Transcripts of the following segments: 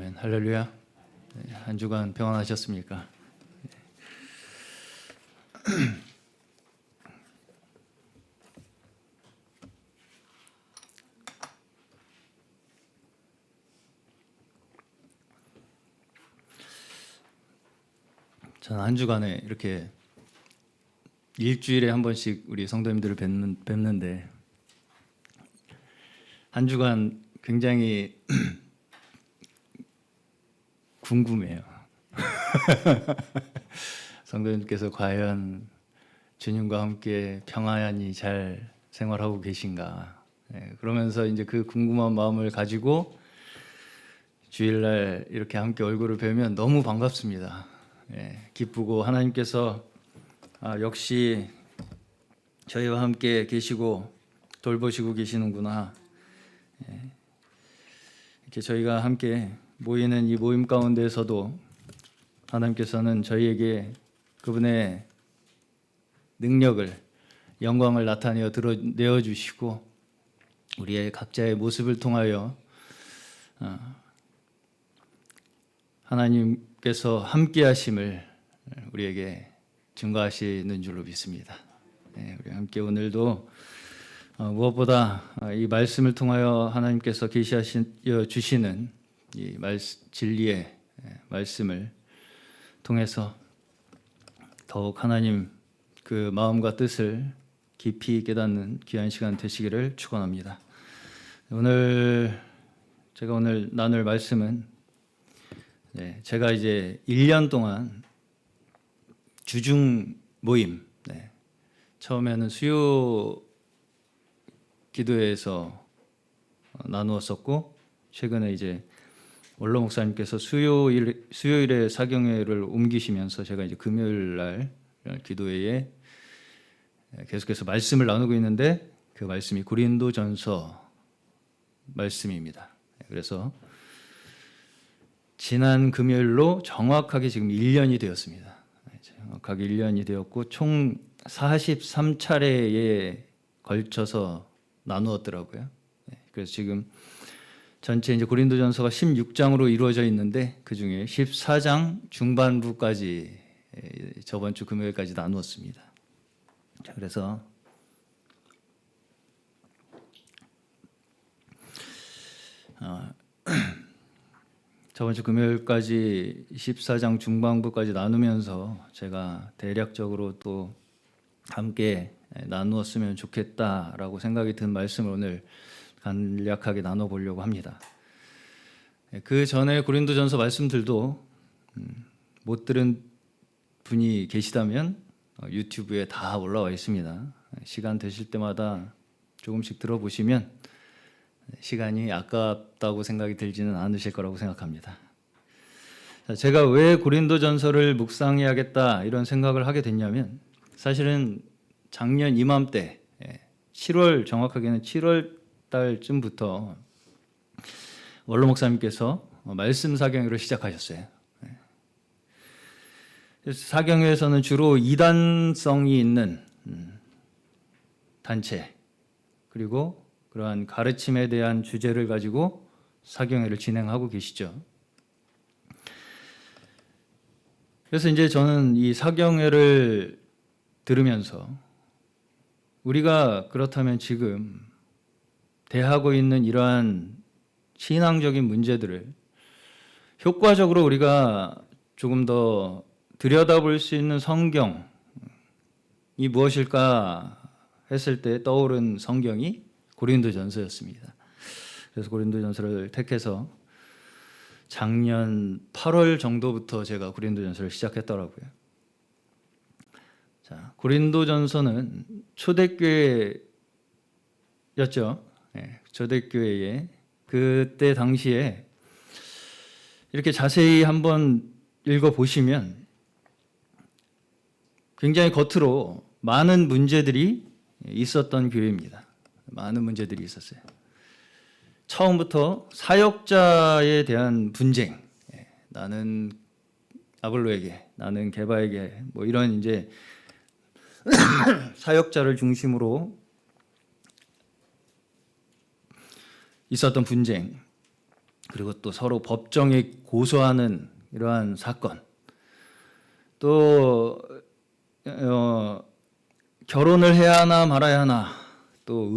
아멘. 할렐루야. 네, 한 주간 평안하셨습니까? 저는 한 주간에 이렇게 일주일에 한 번씩 우리 성도님들을 뵙는데 한 주간 굉장히 궁금해요. 성도님께서 과연 주님과 함께 평안히 잘 생활하고 계신가? 그러면서 이제 그 궁금한 마음을 가지고 주일날 이렇게 함께 얼굴을 뵈면 너무 반갑습니다. 기쁘고 하나님께서 역시 저희와 함께 계시고 돌보시고 계시는구나. 이렇게 저희가 함께 모이는 이 모임 가운데에서도 하나님께서는 저희에게 그분의 능력을, 영광을 나타내어 드러내어 주시고 우리의 각자의 모습을 통하여 하나님께서 함께 하심을 우리에게 증거하시는 줄로 믿습니다. 우리 함께 오늘도 무엇보다 이 말씀을 통하여 하나님께서 계시하여 주시는 이 진리의 말씀을 통해서 더욱 하나님 그 마음과 뜻을 깊이 깨닫는 귀한 시간 되시기를 축원합니다. 오늘 제가 나눌 말씀은 제가 이제 1년 동안 주중 모임, 처음에는 수요 기도회에서 나누었었고 최근에 이제 원로 목사님께서 수요일에 사경회를 옮기시면서 제가 이제 금요일 날 기도회에 계속해서 말씀을 나누고 있는데 그 말씀이 고린도전서 말씀입니다. 그래서 지난 금요일로 정확하게 지금 1년이 되었습니다. 정확하게 1년이 되었고 총 43차례에 걸쳐서 나누었더라고요. 그래서 지금 전체 이제 고린도전서가 16장으로 이루어져 있는데 그 중에 14장 중반부까지 저번 주 금요일까지 나누었습니다. 자, 그래서 저번 주 금요일까지 14장 중반부까지 나누면서 제가 대략적으로 또 함께 나누었으면 좋겠다라고 생각이 든 말씀을 오늘 간략하게 나눠보려고 합니다. 그 전에 고린도전서 말씀들도 못 들은 분이 계시다면 유튜브에 다 올라와 있습니다. 시간 되실 때마다 조금씩 들어보시면 시간이 아깝다고 생각이 들지는 않으실 거라고 생각합니다. 제가 왜 고린도전서를 묵상해야겠다 이런 생각을 하게 됐냐면 사실은 작년 이맘때 7월 정확하게는 7월 달쯤부터 원로 목사님께서 말씀 사경회를 시작하셨어요. 사경회에서는 주로 이단성이 있는 단체 그리고 그러한 가르침에 대한 주제를 가지고 사경회를 진행하고 계시죠. 그래서 이제 저는 이 사경회를 들으면서 우리가 그렇다면 지금 대하고 있는 이러한 신앙적인 문제들을 효과적으로 우리가 조금 더 들여다볼 수 있는 성경이 무엇일까 했을 때 떠오른 성경이 고린도전서였습니다. 그래서 고린도전서를 택해서 작년 8월 정도부터 제가 고린도전서를 시작했더라고요. 자, 고린도전서는 초대교회였죠. 초대교회에 그때 당시에 이렇게 자세히 한번 읽어보시면 굉장히 겉으로 많은 문제들이 있었던 교회입니다. 많은 문제들이 있었어요. 처음부터 사역자에 대한 분쟁, 나는 아볼로에게, 나는 게바에게 뭐 이런 이제 사역자를 중심으로 있었던 분쟁, 그리고 또 서로 법정에 고소하는 이러한 사건, 또 결혼을 해야 하나 말아야 하나, 또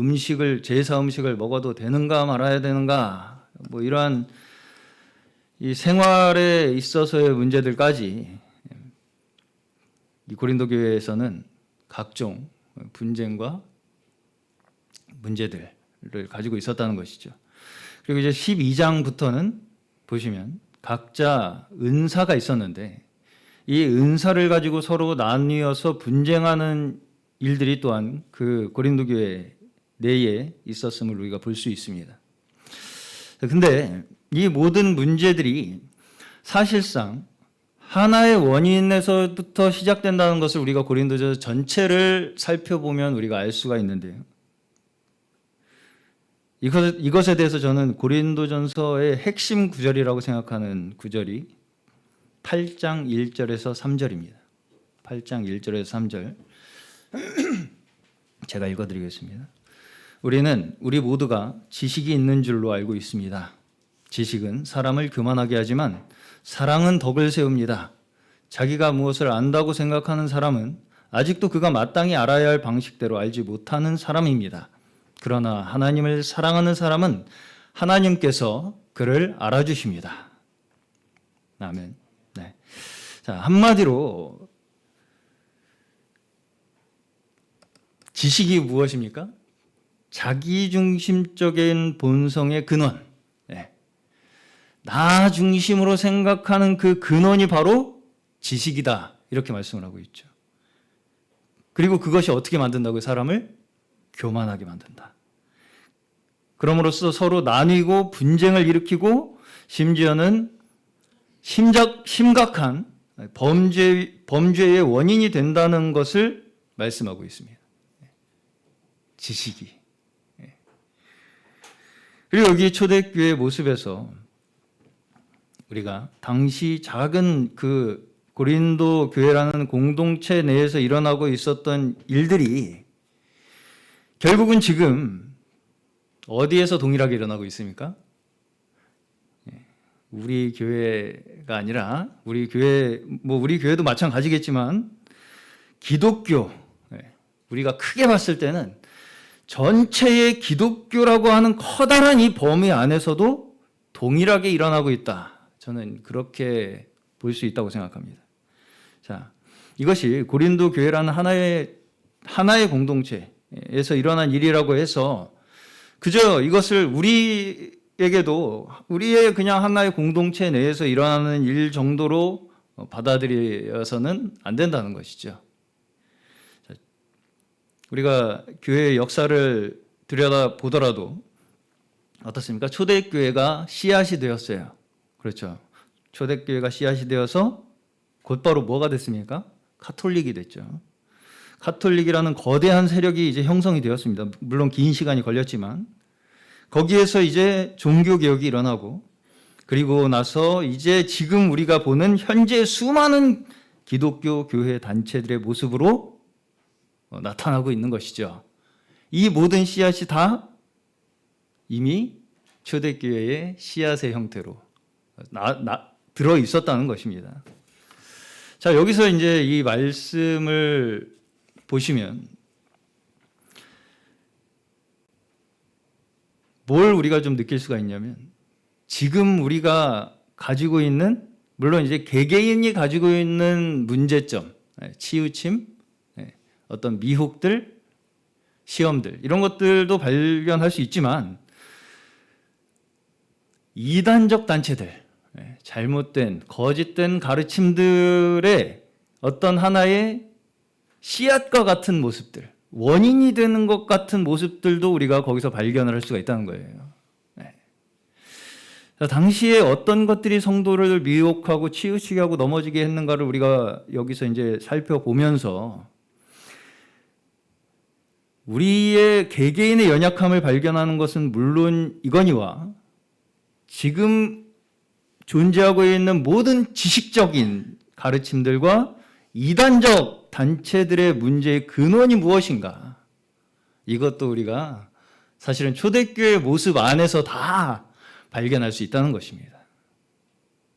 제사 음식을 먹어도 되는가 말아야 되는가, 뭐 이러한 이 생활에 있어서의 문제들까지 이 고린도 교회에서는 각종 분쟁과 문제들을 가지고 있었다는 것이죠. 그리고 이제 12장부터는 보시면 각자 은사가 있었는데 이 은사를 가지고 서로 나뉘어서 분쟁하는 일들이 또한 그 고린도 교회 내에 있었음을 우리가 볼 수 있습니다. 근데 이 모든 문제들이 사실상 하나의 원인에서부터 시작된다는 것을 우리가 고린도서 전체를 살펴보면 우리가 알 수가 있는데요. 이것에 대해서 저는 고린도전서의 핵심 구절이라고 생각하는 구절이 8장 1절에서 3절입니다. 8장 1절에서 3절 제가 읽어드리겠습니다. 우리 모두가 지식이 있는 줄로 알고 있습니다. 지식은 사람을 교만하게 하지만 사랑은 덕을 세웁니다. 자기가 무엇을 안다고 생각하는 사람은 아직도 그가 마땅히 알아야 할 방식대로 알지 못하는 사람입니다. 그러나 하나님을 사랑하는 사람은 하나님께서 그를 알아주십니다. 아멘. 네. 자, 한마디로 지식이 무엇입니까? 자기중심적인 본성의 근원. 네. 나 중심으로 생각하는 그 근원이 바로 지식이다. 이렇게 말씀을 하고 있죠. 그리고 그것이 어떻게 만든다고요? 사람을 교만하게 만든다. 그럼으로써 서로 나뉘고 분쟁을 일으키고 심지어는 심각한 범죄의 원인이 된다는 것을 말씀하고 있습니다. 지식이. 그리고 여기 초대교회 모습에서 우리가 당시 작은 그 고린도 교회라는 공동체 내에서 일어나고 있었던 일들이 결국은 지금 어디에서 동일하게 일어나고 있습니까? 우리 교회가 아니라 우리 교회도 마찬가지겠지만 기독교, 우리가 크게 봤을 때는 전체의 기독교라고 하는 커다란 이 범위 안에서도 동일하게 일어나고 있다. 저는 그렇게 볼 수 있다고 생각합니다. 자, 이것이 고린도 교회라는 하나의 공동체에서 일어난 일이라고 해서 그저 이것을 우리의 그냥 하나의 공동체 내에서 일어나는 일 정도로 받아들여서는 안 된다는 것이죠. 우리가 교회의 역사를 들여다보더라도 어떻습니까? 초대교회가 씨앗이 되었어요. 그렇죠. 초대교회가 씨앗이 되어서 곧바로 뭐가 됐습니까? 가톨릭이 됐죠. 가톨릭이라는 거대한 세력이 이제 형성이 되었습니다. 물론 긴 시간이 걸렸지만 거기에서 이제 종교개혁이 일어나고 그리고 나서 이제 지금 우리가 보는 현재 수많은 기독교 교회 단체들의 모습으로 나타나고 있는 것이죠. 이 모든 씨앗이 다 이미 초대교회의 씨앗의 형태로 들어 있었다는 것입니다. 자, 여기서 이제 이 말씀을 보시면 뭘 우리가 좀 느낄 수가 있냐면 지금 우리가 가지고 있는 물론 이제 개개인이 가지고 있는 문제점, 치우침, 어떤 미혹들, 시험들 이런 것들도 발견할 수 있지만 이단적 단체들, 잘못된 거짓된 가르침들의 어떤 하나의 씨앗과 같은 모습들, 원인이 되는 것 같은 모습들도 우리가 거기서 발견을 할 수가 있다는 거예요. 당시에 어떤 것들이 성도를 미혹하고 치우치게 하고 넘어지게 했는가를 우리가 여기서 이제 살펴보면서 우리의 개개인의 연약함을 발견하는 것은 물론 이거니와 지금 존재하고 있는 모든 지식적인 가르침들과 이단적 단체들의 문제의 근원이 무엇인가? 이것도 우리가 사실은 초대교회의 모습 안에서 다 발견할 수 있다는 것입니다.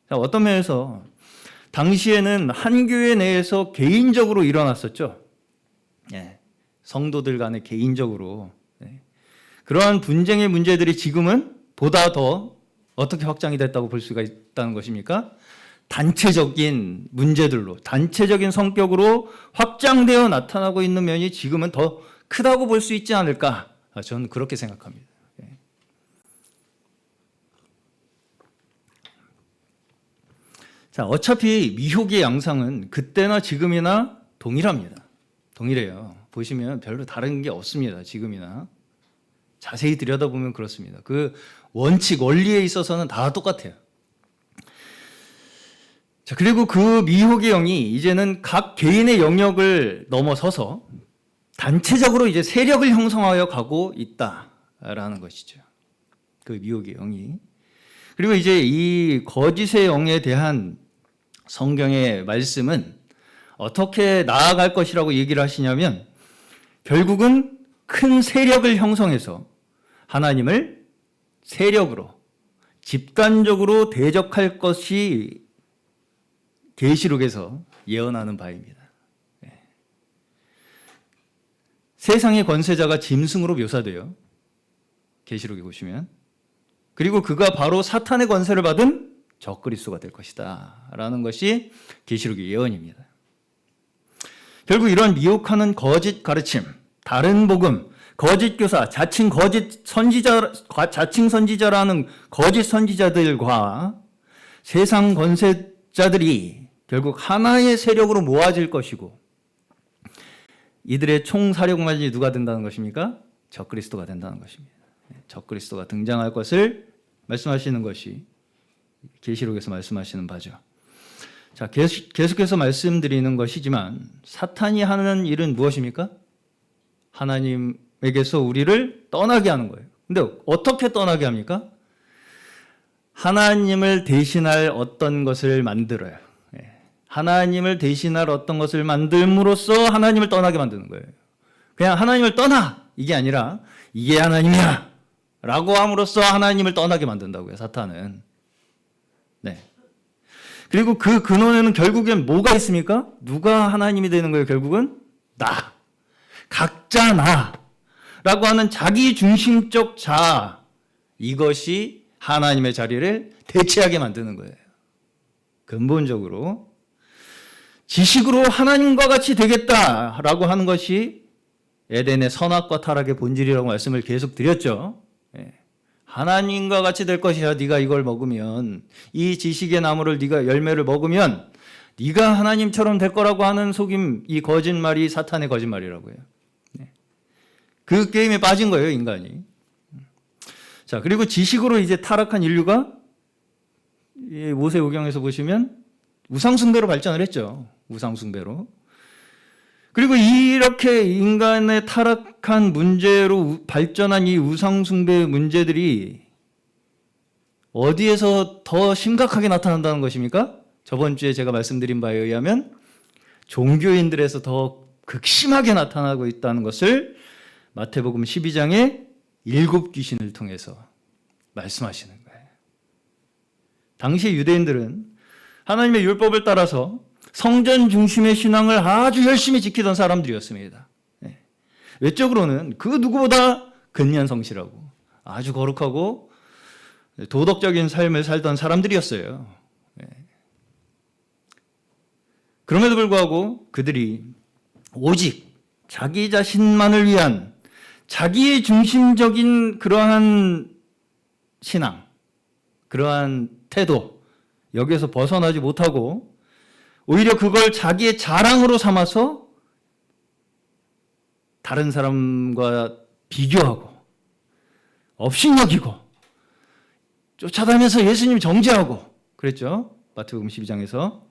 자, 어떤 면에서 당시에는 한 교회 내에서 개인적으로 일어났었죠. 예, 성도들 간에 개인적으로. 예. 그러한 분쟁의 문제들이 지금은 보다 더 어떻게 확장이 됐다고 볼 수가 있다는 것입니까? 단체적인 문제들로, 단체적인 성격으로 확장되어 나타나고 있는 면이 지금은 더 크다고 볼 수 있지 않을까? 저는 그렇게 생각합니다. 예. 자, 어차피 미혹의 양상은 그때나 지금이나 동일합니다. 동일해요. 보시면 별로 다른 게 없습니다. 지금이나. 자세히 들여다보면 그렇습니다. 그 원칙, 원리에 있어서는 다 똑같아요. 자, 그리고 그 미혹의 영이 이제는 각 개인의 영역을 넘어서서 단체적으로 이제 세력을 형성하여 가고 있다라는 것이죠. 그 미혹의 영이. 그리고 이제 이 거짓의 영에 대한 성경의 말씀은 어떻게 나아갈 것이라고 얘기를 하시냐면 결국은 큰 세력을 형성해서 하나님을 세력으로 집단적으로 대적할 것이 계시록에서 예언하는 바입니다. 세상의 권세자가 짐승으로 묘사돼요. 계시록에 보시면. 그리고 그가 바로 사탄의 권세를 받은 적그리스도가 될 것이다 라는 것이 계시록의 예언입니다. 결국 이런 미혹하는 거짓 가르침, 다른 복음, 거짓 교사, 자칭 선지자라는 거짓 선지자들과 세상 권세자들이 결국 하나의 세력으로 모아질 것이고 이들의 총사령관이 누가 된다는 것입니까? 적그리스도가 된다는 것입니다. 적그리스도가 등장할 것을 말씀하시는 것이 계시록에서 말씀하시는 바죠. 자, 계속해서 말씀드리는 것이지만 사탄이 하는 일은 무엇입니까? 하나님에게서 우리를 떠나게 하는 거예요. 근데 어떻게 떠나게 합니까? 하나님을 대신할 어떤 것을 만들어요. 하나님을 대신할 어떤 것을 만들므로써 하나님을 떠나게 만드는 거예요. 그냥 하나님을 떠나! 이게 아니라 이게 하나님이야! 라고 함으로써 하나님을 떠나게 만든다고요, 사탄은. 네. 그리고 그 근원에는 결국엔 뭐가 있습니까? 누가 하나님이 되는 거예요, 결국은? 나. 각자 나. 라고 하는 자기 중심적 자아. 이것이 하나님의 자리를 대체하게 만드는 거예요. 근본적으로. 지식으로 하나님과 같이 되겠다라고 하는 것이 에덴의 선악과 타락의 본질이라고 말씀을 계속 드렸죠. 하나님과 같이 될 것이야. 네가 이걸 먹으면, 이 지식의 나무를 네가 열매를 먹으면 네가 하나님처럼 될 거라고 하는 속임, 이 거짓말이 사탄의 거짓말이라고 해요. 그 게임에 빠진 거예요, 인간이. 자, 그리고 지식으로 이제 타락한 인류가 모세오경에서 보시면 우상숭배로 발전을 했죠. 우상숭배로. 그리고 이렇게 인간의 타락한 문제로 발전한 이 우상숭배 문제들이 어디에서 더 심각하게 나타난다는 것입니까? 저번 주에 제가 말씀드린 바에 의하면 종교인들에서 더 극심하게 나타나고 있다는 것을 마태복음 12장의 7 귀신을 통해서 말씀하시는 거예요. 당시 유대인들은 하나님의 율법을 따라서 성전 중심의 신앙을 아주 열심히 지키던 사람들이었습니다. 외적으로는 그 누구보다 근면성실하고 아주 거룩하고 도덕적인 삶을 살던 사람들이었어요. 그럼에도 불구하고 그들이 오직 자기 자신만을 위한 자기의 중심적인 그러한 신앙, 그러한 태도, 여기에서 벗어나지 못하고 오히려 그걸 자기의 자랑으로 삼아서 다른 사람과 비교하고 업신여기고 쫓아다니면서 예수님 정죄하고 그랬죠. 마태복음 12장에서.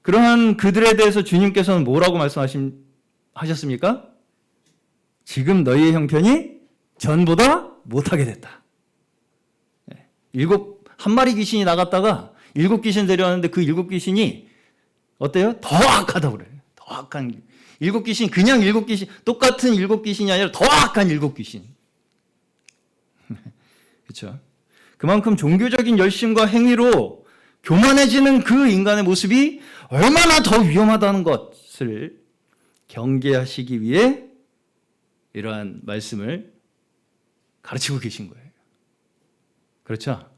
그러한 그들에 대해서 주님께서는 뭐라고 말씀하셨습니까? 지금 너희의 형편이 전보다 못하게 됐다. 한 마리 귀신이 나갔다가 7 귀신 데려왔는데 그 7 귀신이 어때요? 더 악하다고 그래요. 더 악한 7 귀신, 그냥 7 귀신, 똑같은 7 귀신이 아니라 더 악한 7 귀신. 그렇죠? 그만큼 종교적인 열심과 행위로 교만해지는 그 인간의 모습이 얼마나 더 위험하다는 것을 경계하시기 위해 이러한 말씀을 가르치고 계신 거예요. 그렇죠?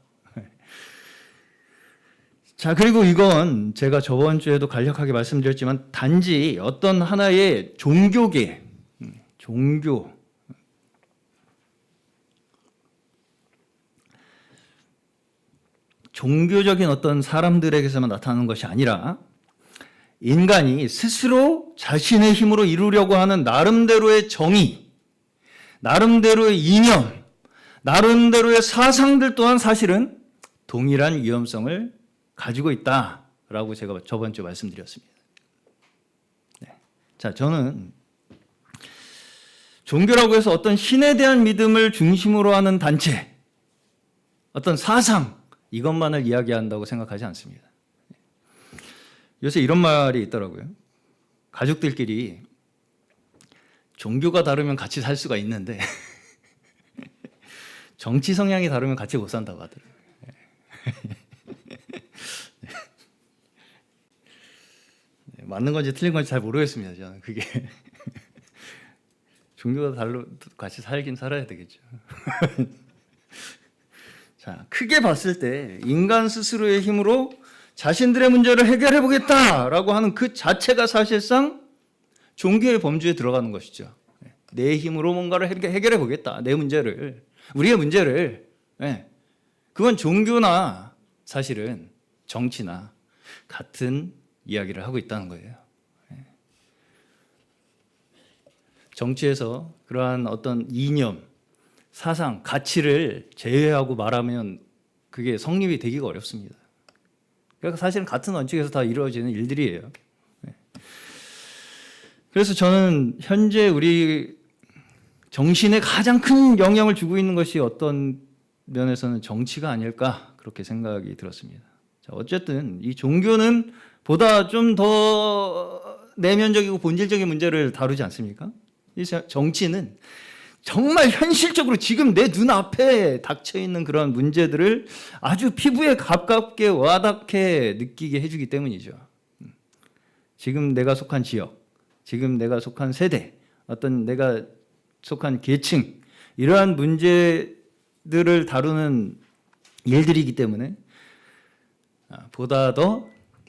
자, 그리고 이건 제가 저번 주에도 간략하게 말씀드렸지만 단지 어떤 하나의 종교적인 어떤 사람들에게서만 나타나는 것이 아니라 인간이 스스로 자신의 힘으로 이루려고 하는 나름대로의 정의, 나름대로의 이념, 나름대로의 사상들 또한 사실은 동일한 위험성을 가지고 있다라고 제가 저번 주에 말씀드렸습니다. 네. 자, 저는 종교라고 해서 어떤 신에 대한 믿음을 중심으로 하는 단체, 어떤 사상, 이것만을 이야기한다고 생각하지 않습니다. 요새 이런 말이 있더라고요. 가족들끼리 종교가 다르면 같이 살 수가 있는데 정치 성향이 다르면 같이 못 산다고 하더라고요. 맞는 건지 틀린 건지 잘 모르겠습니다. 저는 그게 종교가 달로 같이 살긴 살아야 되겠죠. 자, 크게 봤을 때 인간 스스로의 힘으로 자신들의 문제를 해결해 보겠다라고 하는 그 자체가 사실상 종교의 범주에 들어가는 것이죠. 내 힘으로 뭔가를 해결해 보겠다. 내 문제를, 우리의 문제를. 그건 종교나 사실은 정치나 같은 이야기를 하고 있다는 거예요. 정치에서 그러한 어떤 이념, 사상, 가치를 제외하고 말하면 그게 성립이 되기가 어렵습니다. 그러니까 사실은 같은 원칙에서 다 이루어지는 일들이에요. 그래서 저는 현재 우리 정신에 가장 큰 영향을 주고 있는 것이 어떤 면에서는 정치가 아닐까 그렇게 생각이 들었습니다. 자, 어쨌든 이 종교는 보다 좀 더 내면적이고 본질적인 문제를 다루지 않습니까? 이 정치는 정말 현실적으로 지금 내 눈앞에 닥쳐 있는 그런 문제들을 아주 피부에 가깝게 와닿게 느끼게 해주기 때문이죠. 지금 내가 속한 지역, 지금 내가 속한 세대, 어떤 내가 속한 계층, 이러한 문제들을 다루는 일들이기 때문에 보다 더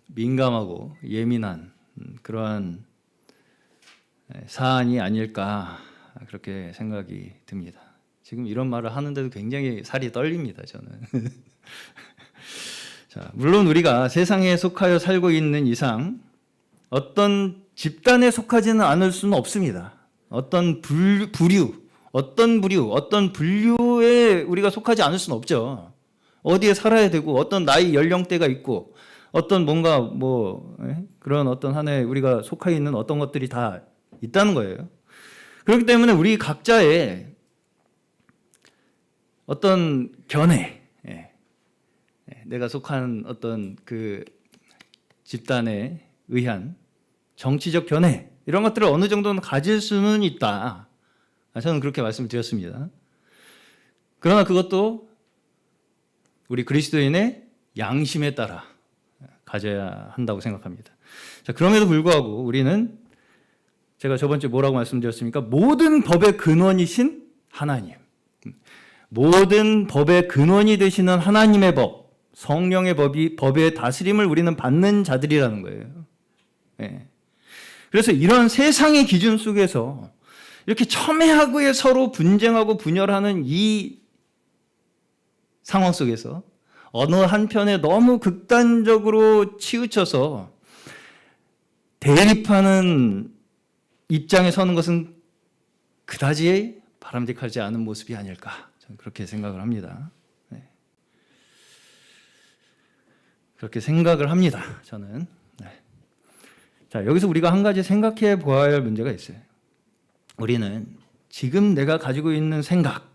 민감하고 예민한 그러한 사안이 아닐까 그렇게 생각이 듭니다. 지금 이런 말을 하는데도 굉장히 살이 떨립니다. 저는. 자, 물론 우리가 세상에 속하여 살고 있는 이상 어떤 집단에 속하지는 않을 수는 없습니다. 어떤 부류, 어떤 분류에 우리가 속하지 않을 수는 없죠. 어디에 살아야 되고 어떤 나이 연령대가 있고 어떤 뭔가 그런 어떤 한해 우리가 속해 있는 어떤 것들이 다 있다는 거예요. 그렇기 때문에 우리 각자의 어떤 견해, 내가 속한 어떤 그 집단에 의한 정치적 견해, 이런 것들을 어느 정도는 가질 수는 있다. 저는 그렇게 말씀을 드렸습니다. 그러나 그것도 우리 그리스도인의 양심에 따라 가져야 한다고 생각합니다. 자, 그럼에도 불구하고 우리는 제가 저번 주에 뭐라고 말씀드렸습니까? 모든 법의 근원이신 하나님, 모든 법의 근원이 되시는 하나님의 법, 성령의 법의 다스림을 우리는 받는 자들이라는 거예요. 그래서 이런 세상의 기준 속에서 이렇게 첨예하게 서로 분쟁하고 분열하는 이 상황 속에서 어느 한편에 너무 극단적으로 치우쳐서 대립하는 입장에 서는 것은 그다지 바람직하지 않은 모습이 아닐까, 저는 그렇게 생각을 합니다. 그렇게 생각을 합니다. 저는. 자, 여기서 우리가 한 가지 생각해 보아야 할 문제가 있어요. 우리는 지금 내가 가지고 있는 생각,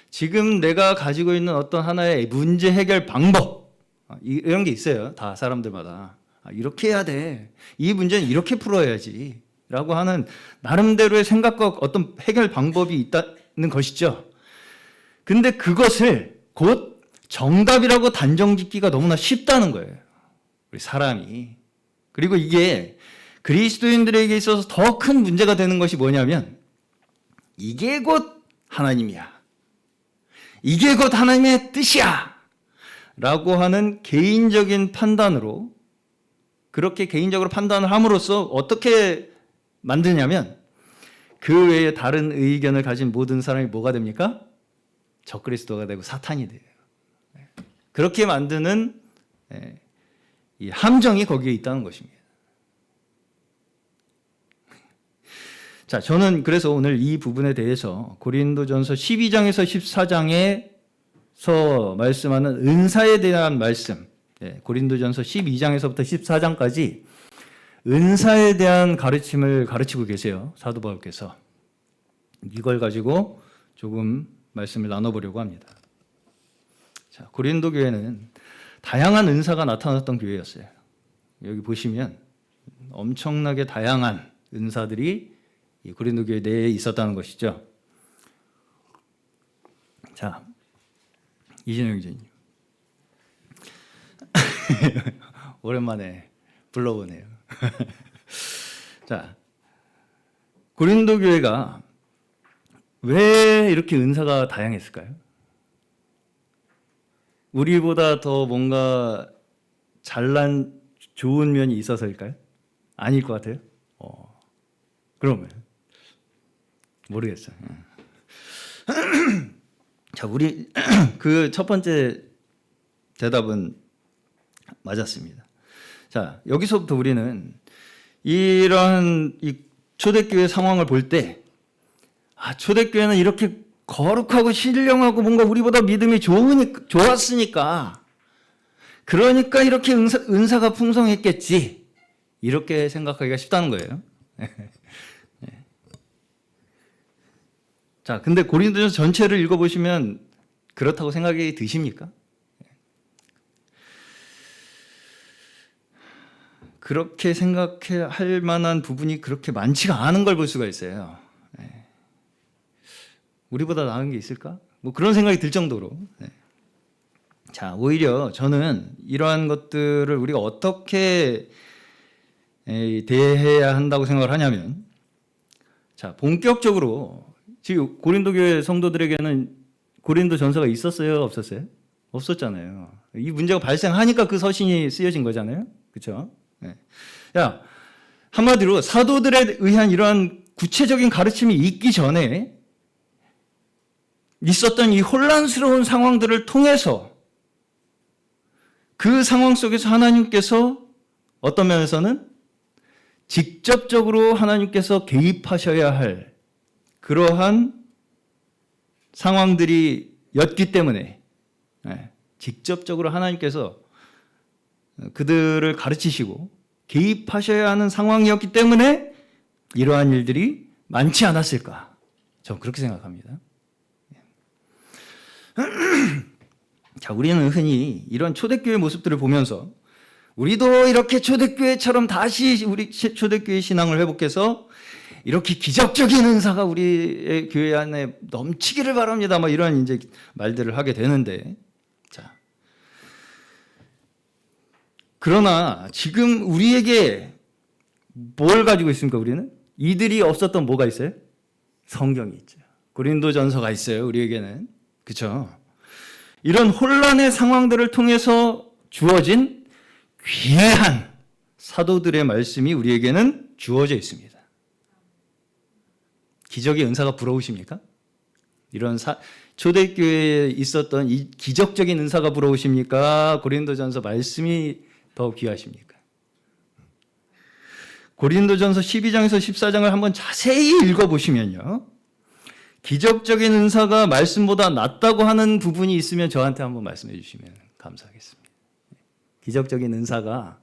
지금 내가 가지고 있는 어떤 하나의 문제 해결 방법, 이런 게 있어요. 다 사람들마다. 이렇게 해야 돼. 이 문제는 이렇게 풀어야지. 라고 하는 나름대로의 생각과 어떤 해결 방법이 있다는 것이죠. 근데 그것을 곧 정답이라고 단정 짓기가 너무나 쉽다는 거예요. 우리 사람이. 그리고 이게 그리스도인들에게 있어서 더 큰 문제가 되는 것이 뭐냐면 이게 곧 하나님이야. 이게 곧 하나님의 뜻이야. 라고 하는 개인적인 판단으로 그렇게 개인적으로 판단을 함으로써 어떻게 만드냐면 그 외에 다른 의견을 가진 모든 사람이 뭐가 됩니까? 적그리스도가 되고 사탄이 돼요. 그렇게 만드는 이 함정이 거기에 있다는 것입니다. 자, 저는 그래서 오늘 이 부분에 대해서 고린도전서 12장에서 14장에서 말씀하는 은사에 대한 말씀, 고린도전서 12장에서부터 14장까지 은사에 대한 가르침을 가르치고 계세요. 사도 바울께서. 이걸 가지고 조금 말씀을 나눠보려고 합니다. 자, 고린도 교회는 다양한 은사가 나타났던 교회였어요. 여기 보시면 엄청나게 다양한 은사들이 이 고린도 교회 내에 있었다는 것이죠. 자, 이진영 기자님. 오랜만에 불러보네요. 자, 고린도 교회가 왜 이렇게 은사가 다양했을까요? 우리보다 더 뭔가 잘난 좋은 면이 있어서일까요? 아닐 것 같아요. 그러면 모르겠어요. 자, 우리 그 첫 번째 대답은 맞았습니다. 자, 여기서부터 우리는 이러한 이 초대교회 상황을 볼 때, 초대교회는 이렇게 거룩하고 신령하고 뭔가 우리보다 믿음이 좋았으니까, 그러니까 이렇게 은사가 풍성했겠지. 이렇게 생각하기가 쉽다는 거예요. 자, 근데 고린도전서 전체를 읽어보시면 그렇다고 생각이 드십니까? 그렇게 생각할 만한 부분이 그렇게 많지가 않은 걸 볼 수가 있어요. 우리보다 나은 게 있을까? 뭐 그런 생각이 들 정도로. 자, 오히려 저는 이러한 것들을 우리가 어떻게 대해야 한다고 생각을 하냐면, 자, 본격적으로 지금 고린도 교회 성도들에게는 고린도 전서가 있었어요, 없었어요? 없었잖아요. 이 문제가 발생하니까 그 서신이 쓰여진 거잖아요, 그렇죠? 야, 한마디로 사도들에 의한 이러한 구체적인 가르침이 있기 전에 있었던 이 혼란스러운 상황들을 통해서 그 상황 속에서 하나님께서 어떤 면에서는 직접적으로 하나님께서 개입하셔야 할 그러한 상황들이 였기 때문에 직접적으로 하나님께서 그들을 가르치시고 개입하셔야 하는 상황이었기 때문에 이러한 일들이 많지 않았을까? 저는 그렇게 생각합니다. 자, 우리는 흔히 이런 초대교회 모습들을 보면서 우리도 이렇게 초대교회처럼 다시 우리 초대교회 신앙을 회복해서 이렇게 기적적인 은사가 우리의 교회 안에 넘치기를 바랍니다. 뭐 이런 이제 말들을 하게 되는데, 자, 그러나 지금 우리에게 뭘 가지고 있습니까? 우리는 이들이 없었던 뭐가 있어요? 성경이 있죠. 고린도전서가 있어요. 우리에게는, 그렇죠? 이런 혼란의 상황들을 통해서 주어진 귀한 사도들의 말씀이 우리에게는 주어져 있습니다. 기적의 은사가 부러우십니까? 이런 초대교회에 있었던 이 기적적인 은사가 부러우십니까? 고린도전서 말씀이 더 귀하십니까? 고린도전서 12장에서 14장을 한번 자세히 읽어보시면요, 기적적인 은사가 말씀보다 낫다고 하는 부분이 있으면 저한테 한번 말씀해 주시면 감사하겠습니다. 기적적인 은사가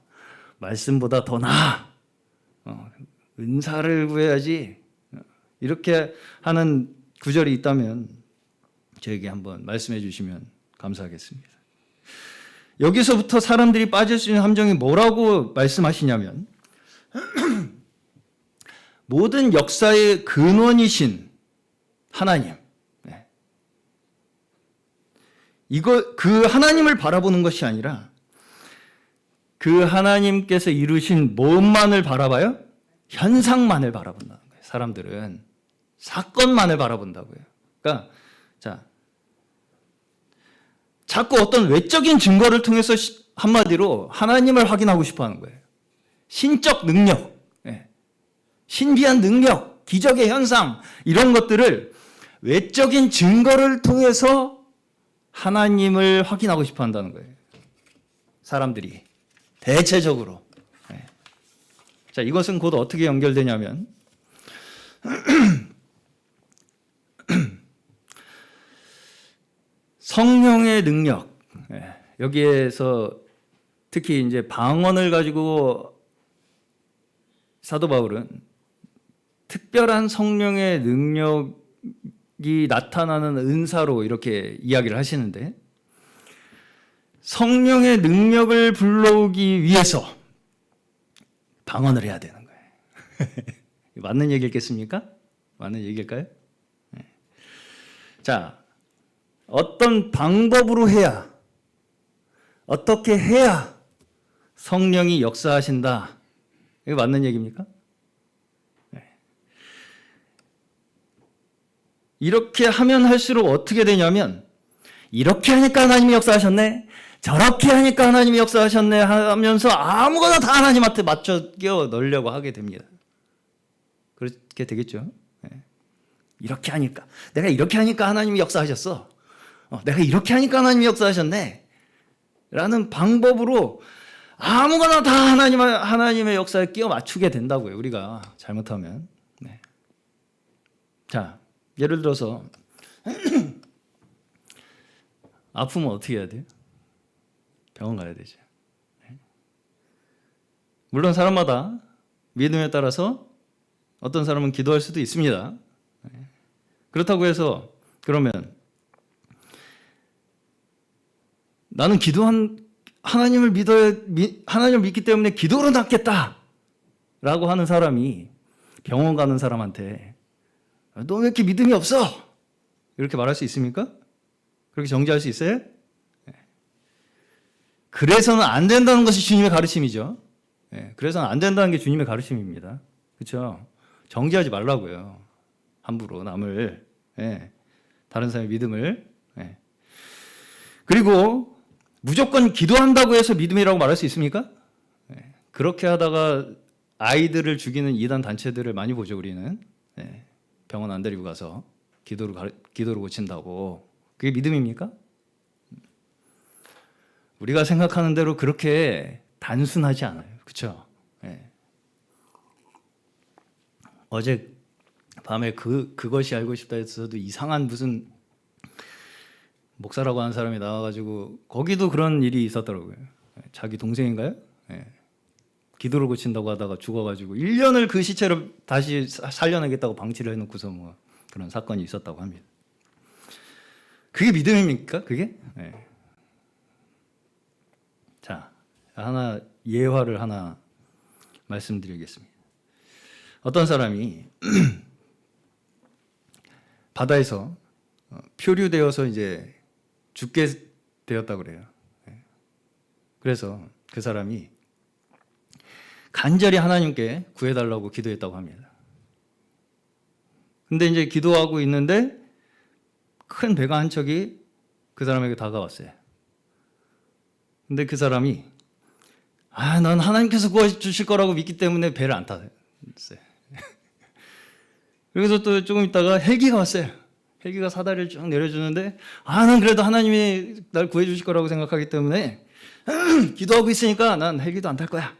말씀보다 더 나아, 은사를 구해야지, 이렇게 하는 구절이 있다면 저에게 한번 말씀해 주시면 감사하겠습니다. 여기서부터 사람들이 빠질 수 있는 함정이 뭐라고 말씀하시냐면 모든 역사의 근원이신 하나님, 그 하나님을 바라보는 것이 아니라 그 하나님께서 이루신 무엇만을 바라봐요? 현상만을 바라본다는 거예요. 사람들은 사건만을 바라본다고요. 그러니까 자, 자꾸 어떤 외적인 증거를 통해서 한마디로 하나님을 확인하고 싶어 하는 거예요. 신적 능력, 신비한 능력, 기적의 현상, 이런 것들을 외적인 증거를 통해서 하나님을 확인하고 싶어 한다는 거예요. 사람들이 대체적으로. 자, 이것은 곧 어떻게 연결되냐면 성령의 능력, 여기에서 특히 이제 방언을 가지고 사도 바울은 특별한 성령의 능력이 나타나는 은사로 이렇게 이야기를 하시는데, 성령의 능력을 불러오기 위해서 방언을 해야 되는 거예요. 맞는 얘기겠습니까? 맞는 얘기일까요? 자, 어떤 방법으로 해야, 어떻게 해야 성령이 역사하신다. 이거 맞는 얘기입니까? 이렇게 하면 할수록 어떻게 되냐면, 이렇게 하니까 하나님이 역사하셨네, 저렇게 하니까 하나님이 역사하셨네 하면서 아무거나 다 하나님한테 맞춰 끼워 넣으려고 하게 됩니다. 그렇게 되겠죠? 이렇게 하니까, 내가 이렇게 하니까 하나님이 역사하셨어, 내가 이렇게 하니까 하나님이 역사하셨네 라는 방법으로 아무거나 다 하나님의 역사에 끼워 맞추게 된다고요, 우리가 잘못하면. 자, 예를 들어서 아프면 어떻게 해야 돼요? 병원 가야 되죠. 물론 사람마다 믿음에 따라서 어떤 사람은 기도할 수도 있습니다. 그렇다고 해서 그러면 나는 하나님을 믿기 때문에 기도로 낫겠다라고 하는 사람이 병원 가는 사람한테 너 왜 이렇게 믿음이 없어? 이렇게 말할 수 있습니까? 그렇게 정죄할 수 있어요? 그래서는 안 된다는 것이 주님의 가르침이죠. 그래서는 안 된다는 게 주님의 가르침입니다. 그렇죠? 정죄하지 말라고요. 함부로 남을, 다른 사람의 믿음을. 그리고 무조건 기도한다고 해서 믿음이라고 말할 수 있습니까? 그렇게 하다가 아이들을 죽이는 이단 단체들을 많이 보죠, 우리는. 병원 안 데리고 가서 기도로 고친다고. 그게 믿음입니까? 우리가 생각하는 대로 그렇게 단순하지 않아요. 그렇죠? 어제 밤에 그것이 알고 싶다 해서도 이상한 무슨 목사라고 하는 사람이 나와가지고 거기도 그런 일이 있었더라고요. 자기 동생인가요? 기도를 고친다고 하다가 죽어가지고 1년을 그 시체를 다시 살려내겠다고 방치를 해놓고서 뭐 그런 사건이 있었다고 합니다. 그게 믿음입니까? 그게? 자, 예화를 하나 말씀드리겠습니다. 어떤 사람이 바다에서 표류되어서 이제 죽게 되었다고 그래요. 그래서 그 사람이 간절히 하나님께 구해달라고 기도했다고 합니다. 근데 이제 기도하고 있는데 큰 배가 한 척이 그 사람에게 다가왔어요. 근데 그 사람이 난 하나님께서 구해주실 거라고 믿기 때문에 배를 안 탔어요. 그래서 또 조금 있다가 헬기가 왔어요. 헬기가 사다리를 쭉 내려주는데 난 그래도 하나님이 날 구해주실 거라고 생각하기 때문에 기도하고 있으니까 난 헬기도 안 탈 거야.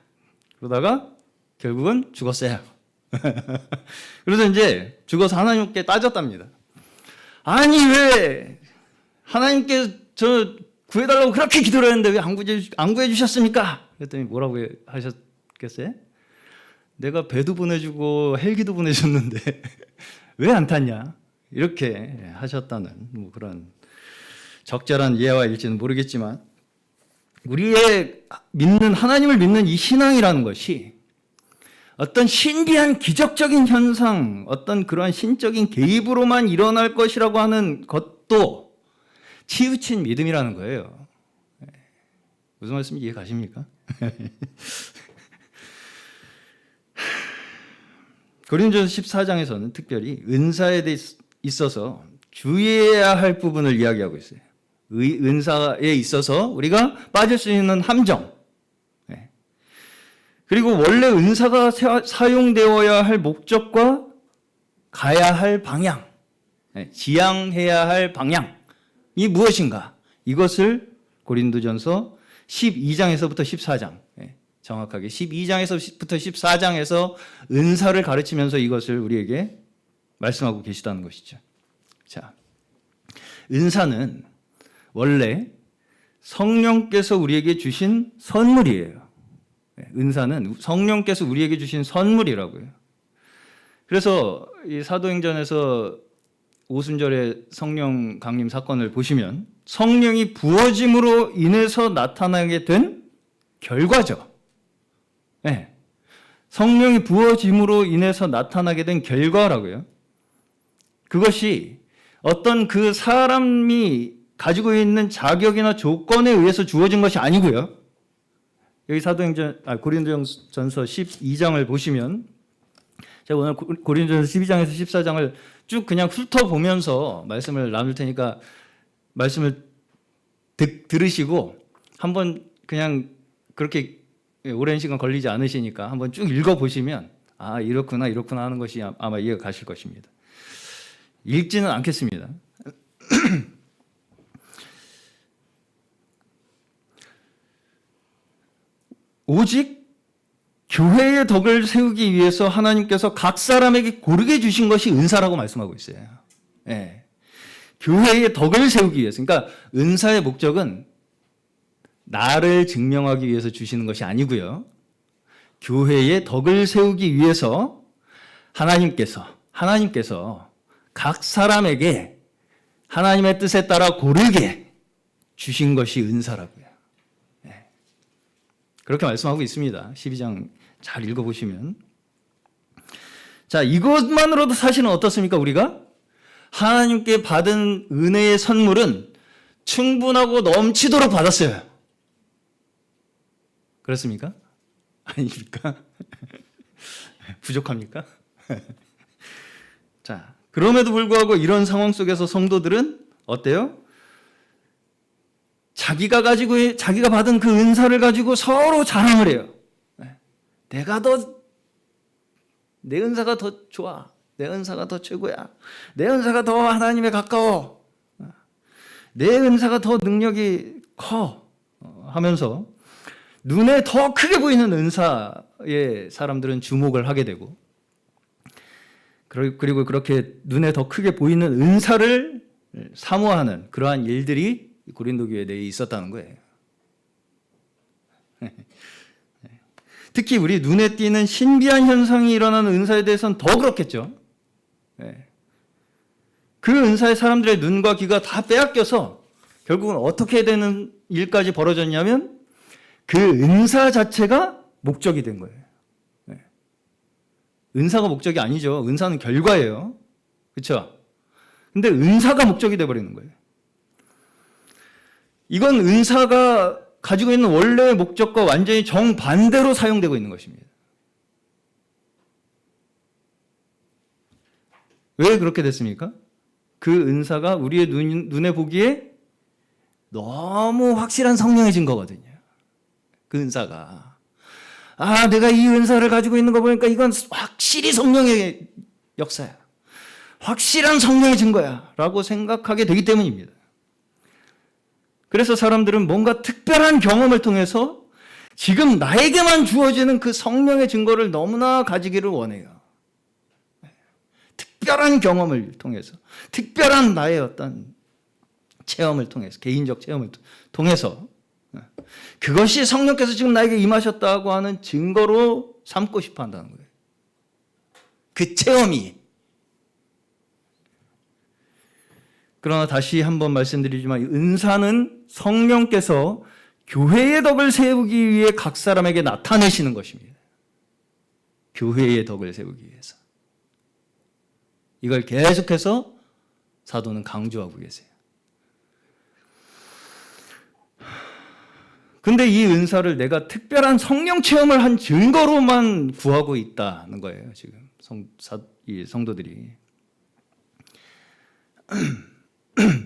그러다가 결국은 죽었어요. 그래서 이제 죽어서 하나님께 따졌답니다. 아니 왜 하나님께 저 구해달라고 그렇게 기도를 했는데 왜 안 구해주셨습니까? 그랬더니 뭐라고 하셨겠어요? 내가 배도 보내주고 헬기도 보내줬는데 왜 안 탔냐? 이렇게 하셨다는 뭐 그런 적절한 예화일지는 모르겠지만, 우리의 하나님을 믿는 이 신앙이라는 것이 어떤 신비한 기적적인 현상, 어떤 그러한 신적인 개입으로만 일어날 것이라고 하는 것도 치우친 믿음이라는 거예요. 무슨 말씀인지 이해 가십니까? 고린도전서 14장에서는 특별히 은사에 대해 있어서 주의해야 할 부분을 이야기하고 있어요. 은사에 있어서 우리가 빠질 수 있는 함정, 그리고 원래 은사가 사용되어야 할 목적과 가야 할 방향, 지향해야 할 방향이 무엇인가, 이것을 고린도전서 12장에서부터 14장, 정확하게 12장에서부터 14장에서 은사를 가르치면서 이것을 우리에게 말씀하고 계시다는 것이죠. 자, 은사는 원래 성령께서 우리에게 주신 선물이에요. 은사는 성령께서 우리에게 주신 선물이라고요. 그래서 이 사도행전에서 오순절의 성령 강림 사건을 보시면 성령이 부어짐으로 인해서 나타나게 된 결과죠. 네. 성령이 부어짐으로 인해서 나타나게 된 결과라고요. 그것이 어떤 그 사람이 가지고 있는 자격이나 조건에 의해서 주어진 것이 아니고요. 여기 고린도전서 12장을 보시면, 제가 오늘 고린도전서 12장에서 14장을 쭉 그냥 훑어보면서 말씀을 나눌 테니까 말씀을 들으시고 한번 그냥 그렇게 오랜 시간 걸리지 않으시니까 한번 쭉 읽어보시면 아, 이렇구나 하는 것이 아마 이해가 가실 것입니다. 읽지는 않겠습니다. 오직 교회의 덕을 세우기 위해서 하나님께서 각 사람에게 고르게 주신 것이 은사라고 말씀하고 있어요. 네. 교회의 덕을 세우기 위해서. 그러니까 은사의 목적은 나를 증명하기 위해서 주시는 것이 아니고요. 교회의 덕을 세우기 위해서 하나님께서 각 사람에게 하나님의 뜻에 따라 고르게 주신 것이 은사라고요. 네. 그렇게 말씀하고 있습니다. 12장 잘 읽어보시면. 자, 이것만으로도 사실은 어떻습니까? 우리가 하나님께 받은 은혜의 선물은 충분하고 넘치도록 받았어요. 그렇습니까? 아닙니까? 부족합니까? 자, 그럼에도 불구하고 이런 상황 속에서 성도들은 어때요? 자기가 받은 그 은사를 가지고 서로 자랑을 해요. 내 은사가 더 좋아. 내 은사가 더 최고야. 내 은사가 더 하나님에 가까워. 내 은사가 더 능력이 커. 하면서 눈에 더 크게 보이는 은사에 사람들은 주목을 하게 되고, 그리고 그렇게 눈에 더 크게 보이는 은사를 사모하는 그러한 일들이 고린도 교회 내에 있었다는 거예요. 특히 우리 눈에 띄는 신비한 현상이 일어나는 은사에 대해서는 더 그렇겠죠. 그 은사에 사람들의 눈과 귀가 다 빼앗겨서 결국은 어떻게 되는 일까지 벌어졌냐면 그 은사 자체가 목적이 된 거예요. 은사가 목적이 아니죠. 은사는 결과예요. 그렇죠? 근데 은사가 목적이 돼버리는 거예요. 이건 은사가 가지고 있는 원래의 목적과 완전히 정반대로 사용되고 있는 것입니다. 왜 그렇게 됐습니까? 그 은사가 우리의 눈에 보기에 너무 확실한 성령의 증거거든요. 그 은사가. 아, 내가 이 은사를 가지고 있는 거 보니까 이건 확실히 성령의 역사야. 확실한 성령의 증거야. 라고 생각하게 되기 때문입니다. 그래서 사람들은 뭔가 특별한 경험을 통해서 지금 나에게만 주어지는 그 성령의 증거를 너무나 가지기를 원해요. 특별한 경험을 통해서, 특별한 나의 어떤 체험을 통해서, 개인적 체험을 통해서 그것이 성령께서 지금 나에게 임하셨다고 하는 증거로 삼고 싶어 한다는 거예요. 그 체험이. 그러나 다시 한번 말씀드리지만 은사는 성령께서 교회의 덕을 세우기 위해 각 사람에게 나타내시는 것입니다. 교회의 덕을 세우기 위해서. 이걸 계속해서 사도는 강조하고 계세요. 근데 이 은사를 내가 특별한 성령 체험을 한 증거로만 구하고 있다는 거예요. 지금 이 성도들이.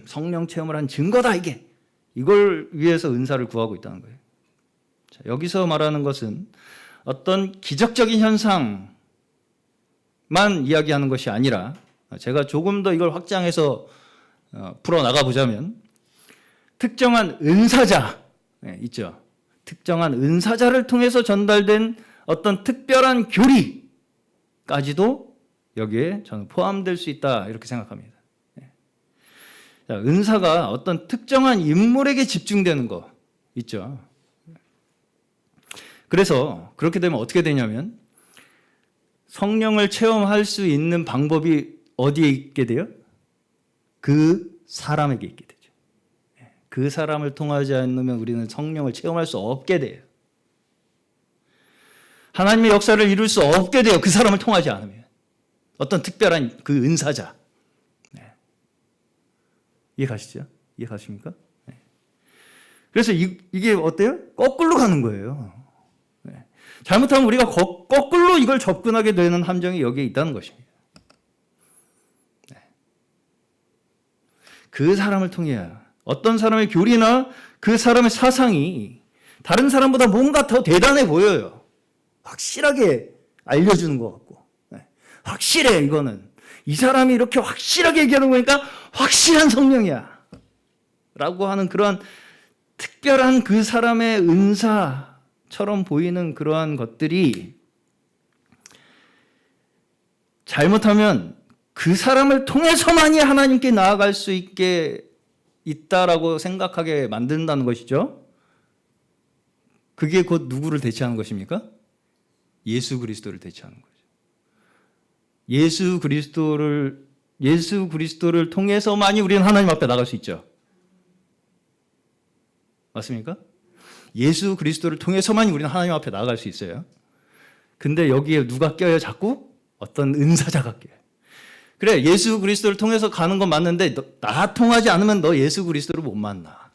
성령 체험을 한 증거다 이게. 이걸 위해서 은사를 구하고 있다는 거예요. 자, 여기서 말하는 것은 어떤 기적적인 현상만 이야기하는 것이 아니라 제가 조금 더 이걸 확장해서 풀어나가 보자면 특정한 은사자 있죠. 특정한 은사자를 통해서 전달된 어떤 특별한 교리까지도 여기에 저는 포함될 수 있다 이렇게 생각합니다. 자, 은사가 어떤 특정한 인물에게 집중되는 거 있죠. 그래서 그렇게 되면 어떻게 되냐면 성령을 체험할 수 있는 방법이 어디에 있게 돼요? 그 사람에게 있게 되죠. 그 사람을 통하지 않으면 우리는 성령을 체험할 수 없게 돼요. 하나님의 역사를 이룰 수 없게 돼요. 그 사람을 통하지 않으면. 어떤 특별한 그 은사자. 이해 가시죠? 이해 가십니까? 그래서 이게 어때요? 거꾸로 가는 거예요. 잘못하면 우리가 거꾸로 이걸 접근하게 되는 함정이 여기에 있다는 것입니다. 그 사람을 통해야 어떤 사람의 교리나 그 사람의 사상이 다른 사람보다 뭔가 더 대단해 보여요. 확실하게 알려주는 것 같고. 확실해 이거는. 이 사람이 이렇게 확실하게 얘기하는 거니까 확실한 성령이야. 라고 하는 그러한 특별한 그 사람의 은사처럼 보이는 그러한 것들이 잘못하면 그 사람을 통해서만이 하나님께 나아갈 수 있게 있다라고 생각하게 만든다는 것이죠. 그게 곧 누구를 대체하는 것입니까? 예수 그리스도를 대체하는 거죠. 예수 그리스도를 통해서만이 우리는 하나님 앞에 나갈 수 있죠. 맞습니까? 예수 그리스도를 통해서만이 우리는 하나님 앞에 나갈 수 있어요. 근데 여기에 누가 껴요? 자꾸 어떤 은사자가 껴요. 그래, 예수 그리스도를 통해서 가는 건 맞는데 나 통하지 않으면 너 예수 그리스도를 못 만나.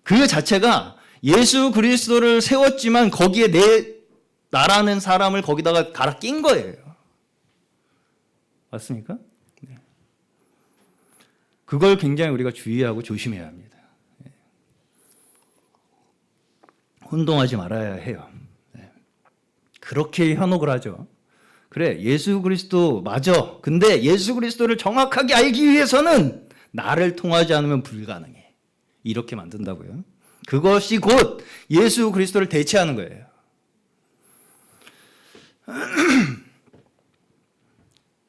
그 자체가 예수 그리스도를 세웠지만 거기에 나라는 사람을 거기다가 갈아 낀 거예요. 맞습니까? 네. 그걸 굉장히 우리가 주의하고 조심해야 합니다. 혼동하지 말아야 해요. 그렇게 현혹을 하죠. 그래, 예수 그리스도 맞아. 근데 예수 그리스도를 정확하게 알기 위해서는 나를 통하지 않으면 불가능해. 이렇게 만든다고요. 그것이 곧 예수 그리스도를 대체하는 거예요.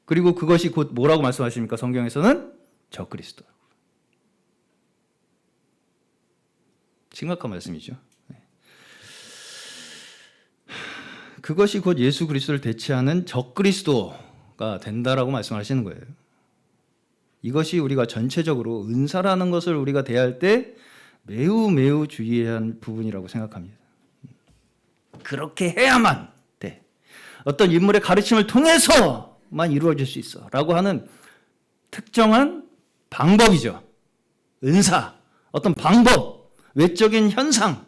그리고 그것이 곧 뭐라고 말씀하십니까? 성경에서는 적그리스도. 심각한 말씀이죠. 그것이 곧 예수 그리스도를 대체하는 적그리스도가 된다라고 말씀하시는 거예요. 이것이 우리가 전체적으로 은사라는 것을 우리가 대할 때 매우 주의해야 하는 부분이라고 생각합니다. 그렇게 해야만 돼. 어떤 인물의 가르침을 통해서만 이루어질 수 있어 라고 하는 특정한 방법이죠. 은사, 어떤 방법, 외적인 현상.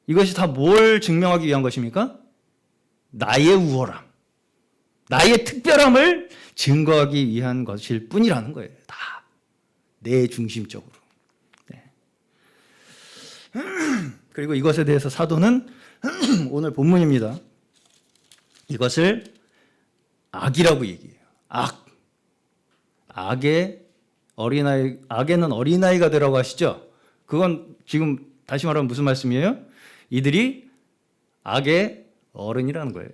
이것이 다 뭘 증명하기 위한 것입니까? 나의 우월함, 나의 특별함을 증거하기 위한 것일 뿐이라는 거예요. 다 내 중심적으로. 네. 그리고 이것에 대해서 사도는 오늘 본문입니다. 이것을 악이라고 얘기해요. 악에는 어린아이가 되라고 하시죠. 그건 지금 다시 말하면 무슨 말씀이에요? 이들이 악의 어른이라는 거예요.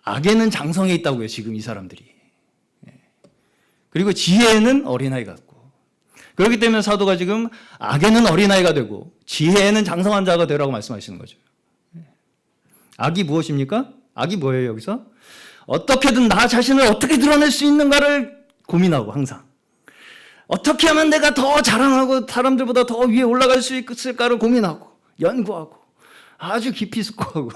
악에는 장성해 있다고요, 지금 이 사람들이. 그리고 지혜에는 어린아이 같고. 그렇기 때문에 사도가 지금 악에는 어린아이가 되고 지혜에는 장성한 자가 되라고 말씀하시는 거죠. 악이 무엇입니까? 악이 뭐예요, 여기서? 어떻게든 나 자신을 어떻게 드러낼 수 있는가를 고민하고 항상. 어떻게 하면 내가 더 자랑하고 사람들보다 더 위에 올라갈 수 있을까를 고민하고 연구하고 아주 깊이 숙고하고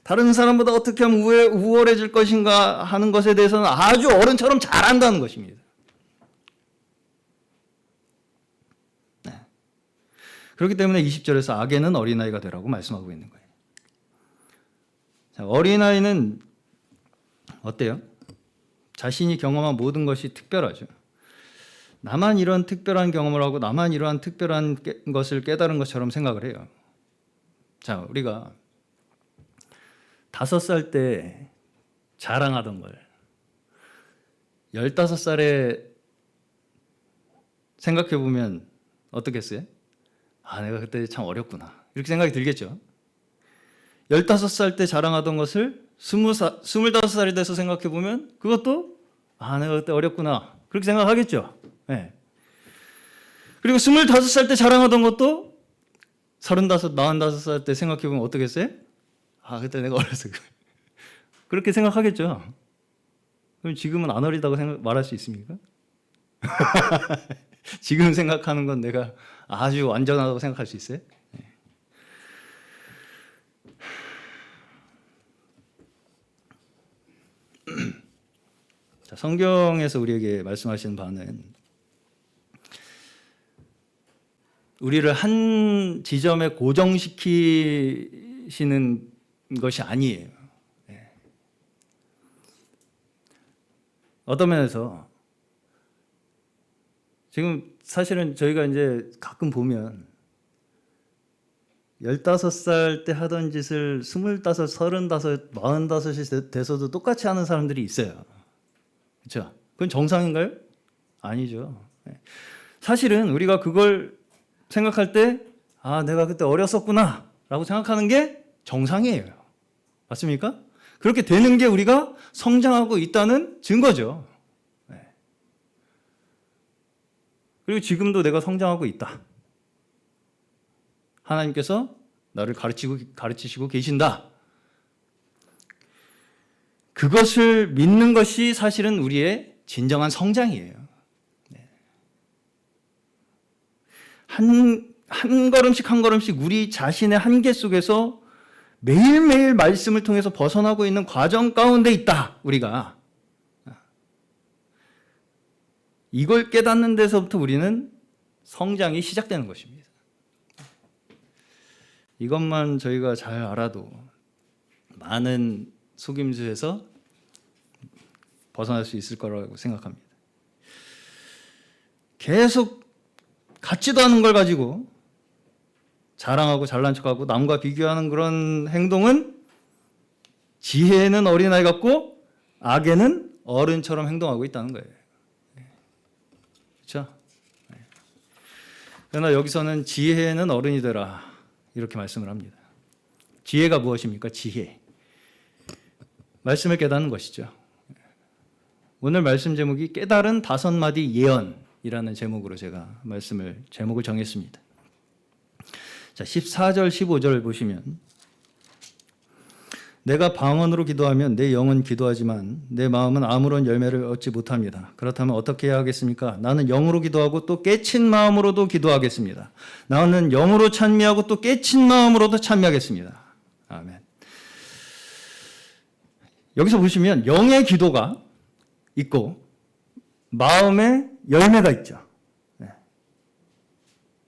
다른 사람보다 어떻게 하면 우월해질 것인가 하는 것에 대해서는 아주 어른처럼 잘한다는 것입니다. 그렇기 때문에 20절에서 악에는 어린아이가 되라고 말씀하고 있는 거예요. 자, 어린아이는 어때요? 자신이 경험한 모든 것이 특별하죠. 나만 이런 특별한 경험을 하고 나만 이러한 특별한 것을 깨달은 것처럼 생각을 해요. 자, 우리가 5살 때 자랑하던 걸 15살에 생각해 보면 어떻겠어요? 아, 내가 그때 참 어렸구나. 이렇게 생각이 들겠죠. 15살 때 자랑하던 것을 25살이 돼서 생각해 보면 그것도 아, 내가 그때 어렸구나. 그렇게 생각하겠죠. 네. 그리고 25살 때 자랑하던 것도 45살 때 생각해 보면 어떻겠어요? 아, 그때 내가 어렸어. 그렇게 생각하겠죠. 그럼 지금은 안 어리다고 말할 수 있습니까? 지금 생각하는 건 내가 아주 완전하다고 생각할 수 있어요? 네. 자, 성경에서 우리에게 말씀하시는 바는 우리를 한 지점에 고정시키시는 것이 아니에요. 네. 어떤 면에서 지금 사실은 저희가 이제 가끔 보면 15살 때 하던 짓을 25, 35, 45이 돼서도 똑같이 하는 사람들이 있어요. 그렇죠? 그건 정상인가요? 아니죠. 사실은 우리가 그걸 생각할 때 아, 내가 그때 어렸었구나 라고 생각하는 게 정상이에요. 맞습니까? 그렇게 되는 게 우리가 성장하고 있다는 증거죠. 그리고 지금도 내가 성장하고 있다. 하나님께서 나를 가르치시고 계신다. 그것을 믿는 것이 사실은 우리의 진정한 성장이에요. 한 걸음씩 한 걸음씩 우리 자신의 한계 속에서 매일매일 말씀을 통해서 벗어나고 있는 과정 가운데 있다. 우리가. 이걸 깨닫는 데서부터 우리는 성장이 시작되는 것입니다. 이것만 저희가 잘 알아도 많은 속임수에서 벗어날 수 있을 거라고 생각합니다. 계속 같지도 않은 걸 가지고 자랑하고 잘난 척하고 남과 비교하는 그런 행동은 지혜에는 어린아이 같고 악에는 어른처럼 행동하고 있다는 거예요. 그렇죠? 그러나 여기서는 지혜에는 어른이 되라 이렇게 말씀을 합니다. 지혜가 무엇입니까? 지혜. 말씀을 깨닫는 것이죠. 오늘 말씀 제목이 깨달은 5마디 예언이라는 제목으로 제가 제목을 정했습니다. 자, 14절, 15절 보시면 내가 방언으로 기도하면 내 영은 기도하지만 내 마음은 아무런 열매를 얻지 못합니다. 그렇다면 어떻게 해야 하겠습니까? 나는 영으로 기도하고 또 깨친 마음으로도 기도하겠습니다. 나는 영으로 찬미하고 또 깨친 마음으로도 찬미하겠습니다. 아멘. 여기서 보시면 영의 기도가 있고 마음의 열매가 있죠.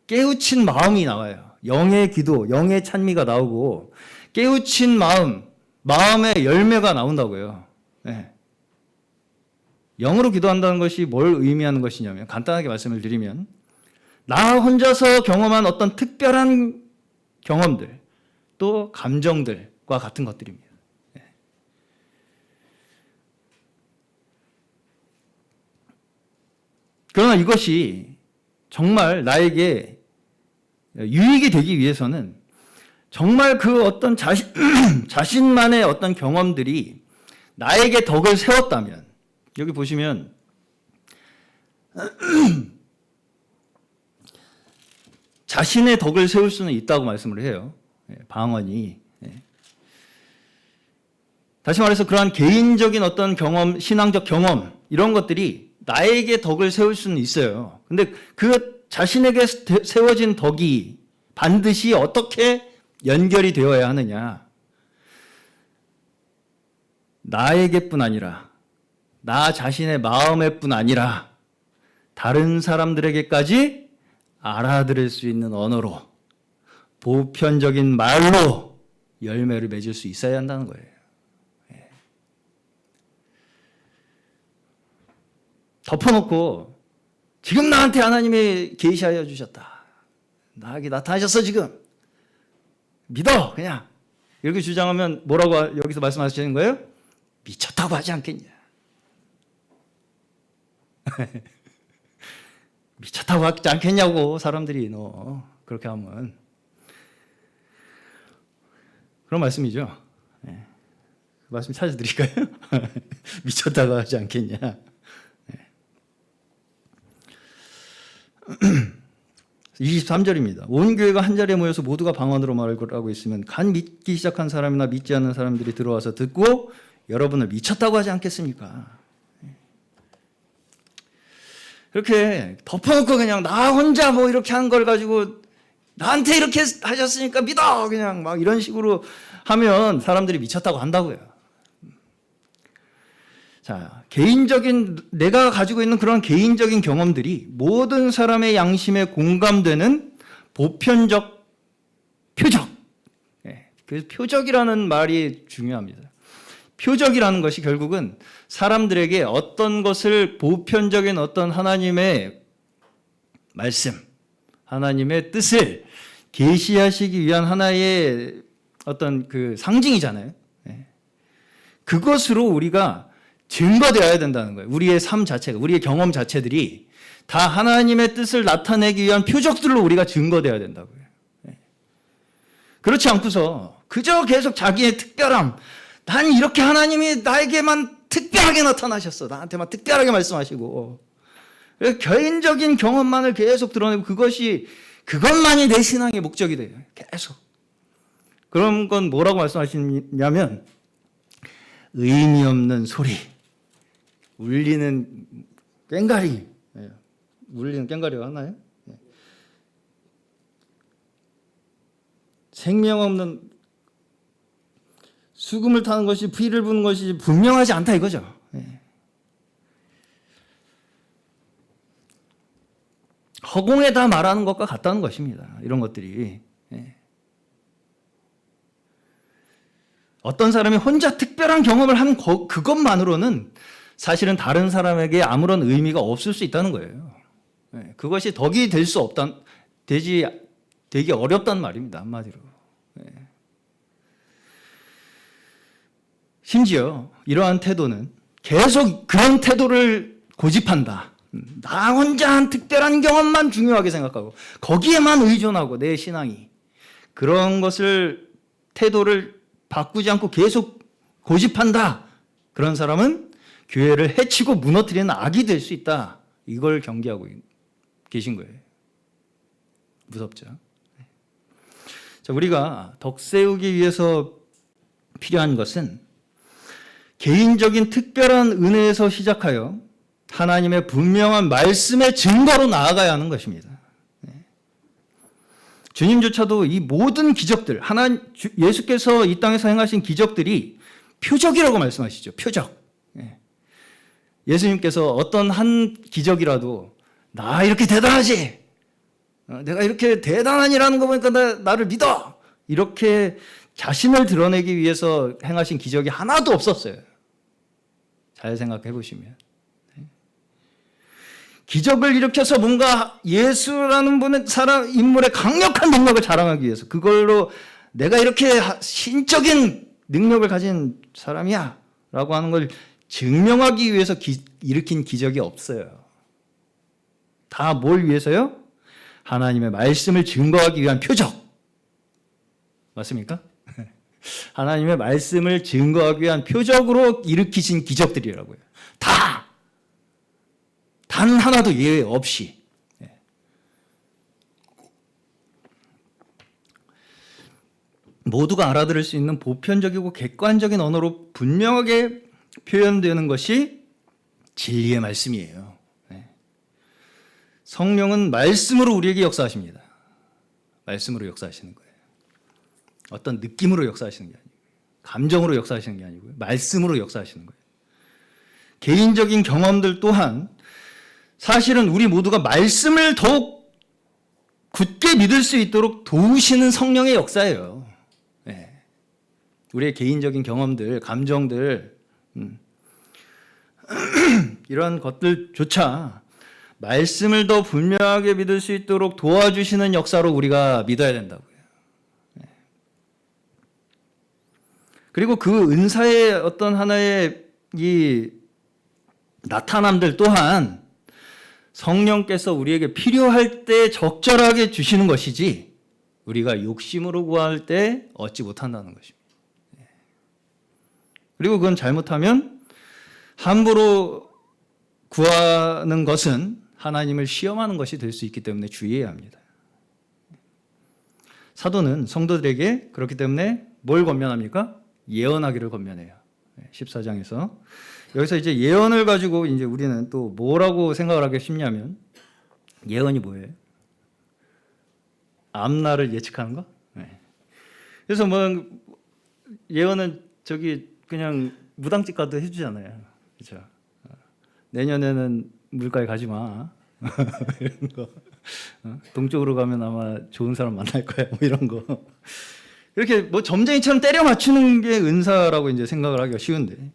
깨우친 마음이 나와요. 영의 기도, 영의 찬미가 나오고 깨우친 마음의 열매가 나온다고요. 네. 영으로 기도한다는 것이 뭘 의미하는 것이냐면 간단하게 말씀을 드리면 나 혼자서 경험한 어떤 특별한 경험들 또 감정들과 같은 것들입니다. 네. 그러나 이것이 정말 나에게 유익이 되기 위해서는 정말 그 어떤 자신만의 어떤 경험들이 나에게 덕을 세웠다면, 여기 보시면 자신의 덕을 세울 수는 있다고 말씀을 해요. 방언이. 다시 말해서 그러한 개인적인 어떤 경험, 신앙적 경험 이런 것들이 나에게 덕을 세울 수는 있어요. 근데 그 자신에게 세워진 덕이 반드시 어떻게 연결이 되어야 하느냐. 나에게뿐 아니라 나 자신의 마음에뿐 아니라 다른 사람들에게까지 알아들을 수 있는 언어로 보편적인 말로 열매를 맺을 수 있어야 한다는 거예요. 덮어놓고 지금 나한테 하나님이 계시하여 주셨다. 나에게 나타나셨어 지금. 믿어 그냥. 이렇게 주장하면 뭐라고 여기서 말씀하시는 거예요? 미쳤다고 하지 않겠냐. 미쳤다고 하지 않겠냐고 사람들이 너 그렇게 하면. 그런 말씀이죠. 네. 그 말씀 찾아드릴까요? 미쳤다고 하지 않겠냐. 네. 23절입니다. 온 교회가 한 자리에 모여서 모두가 방언으로 말하고 있으면 간 믿기 시작한 사람이나 믿지 않는 사람들이 들어와서 듣고 여러분을 미쳤다고 하지 않겠습니까? 이렇게 덮어놓고 그냥 나 혼자 뭐 이렇게 한 걸 가지고 나한테 이렇게 하셨으니까 믿어 그냥 막 이런 식으로 하면 사람들이 미쳤다고 한다고요. 자, 개인적인 내가 가지고 있는 그런 개인적인 경험들이 모든 사람의 양심에 공감되는 보편적 표적. 그래서 표적이라는 말이 중요합니다. 표적이라는 것이 결국은 사람들에게 어떤 것을 보편적인 어떤 하나님의 말씀, 하나님의 뜻을 계시하시기 위한 하나의 어떤 그 상징이잖아요. 그것으로 우리가 증거되어야 된다는 거예요. 우리의 삶 자체가, 우리의 경험 자체들이 다 하나님의 뜻을 나타내기 위한 표적들로 우리가 증거되어야 된다고요. 그렇지 않고서 그저 계속 자기의 특별함, 난 이렇게 하나님이 나에게만 특별하게 나타나셨어. 나한테만 특별하게 말씀하시고 개인적인 경험만을 계속 드러내고 그것만이 내 신앙의 목적이 돼요. 계속. 그런 건 뭐라고 말씀하시냐면 의미 없는 소리, 울리는 꽹과리, 울리는 꽹과리가 하나요? 생명 없는 수금을 타는 것이 피를 부는 것이 분명하지 않다 이거죠. 허공에다 말하는 것과 같다는 것입니다. 이런 것들이. 어떤 사람이 혼자 특별한 경험을 한 그것만으로는 사실은 다른 사람에게 아무런 의미가 없을 수 있다는 거예요. 그것이 덕이 될 수 되기 어렵단 말입니다. 한마디로. 심지어 이러한 태도는 계속 그런 태도를 고집한다. 나 혼자 한 특별한 경험만 중요하게 생각하고 거기에만 의존하고 내 신앙이 그런 것을 태도를 바꾸지 않고 계속 고집한다. 그런 사람은 교회를 해치고 무너뜨리는 악이 될 수 있다. 이걸 경계하고 계신 거예요. 무섭죠. 자, 우리가 덕 세우기 위해서 필요한 것은 개인적인 특별한 은혜에서 시작하여 하나님의 분명한 말씀의 증거로 나아가야 하는 것입니다. 주님조차도 이 모든 기적들, 예수께서 이 땅에서 행하신 기적들이 표적이라고 말씀하시죠. 표적. 예수님께서 어떤 한 기적이라도 나 이렇게 대단하지? 내가 이렇게 대단하니라는 거 보니까 나를 믿어! 이렇게 자신을 드러내기 위해서 행하신 기적이 하나도 없었어요. 잘 생각해 보시면. 기적을 일으켜서 뭔가 예수라는 분의 인물의 강력한 능력을 자랑하기 위해서 그걸로 내가 이렇게 신적인 능력을 가진 사람이야 라고 하는 걸 증명하기 위해서 일으킨 기적이 없어요. 다 뭘 위해서요? 하나님의 말씀을 증거하기 위한 표적. 맞습니까? 하나님의 말씀을 증거하기 위한 표적으로 일으키신 기적들이라고요. 다! 단 하나도 예외 없이. 모두가 알아들을 수 있는 보편적이고 객관적인 언어로 분명하게 표현되는 것이 진리의 말씀이에요. 성령은 말씀으로 우리에게 역사하십니다. 말씀으로 역사하시는 거예요. 어떤 느낌으로 역사하시는 게 아니고 감정으로 역사하시는 게 아니고요. 말씀으로 역사하시는 거예요. 개인적인 경험들 또한 사실은 우리 모두가 말씀을 더욱 굳게 믿을 수 있도록 도우시는 성령의 역사예요. 네. 우리의 개인적인 경험들, 감정들, 이런 것들조차 말씀을 더 분명하게 믿을 수 있도록 도와주시는 역사로 우리가 믿어야 된다고요. 네. 그리고 그 은사의 어떤 하나의 이 나타남들 또한 성령께서 우리에게 필요할 때 적절하게 주시는 것이지 우리가 욕심으로 구할 때 얻지 못한다는 것입니다. 그리고 그건 잘못하면 함부로 구하는 것은 하나님을 시험하는 것이 될 수 있기 때문에 주의해야 합니다. 사도는 성도들에게 그렇기 때문에 뭘 권면합니까? 예언하기를 권면해요. 14장에서. 여기서 이제 예언을 가지고 이제 우리는 또 뭐라고 생각을 하기 쉽냐면 예언이 뭐예요? 앞날을 예측하는 거? 네. 그래서 뭐 예언은 저기 그냥 무당집 가도 해주잖아요. 그렇죠? 내년에는 물가에 가지 마. 이런 거. 동쪽으로 가면 아마 좋은 사람 만날 거야. 뭐 이런 거. 이렇게 뭐 점쟁이처럼 때려 맞추는 게 은사라고 이제 생각을 하기가 쉬운데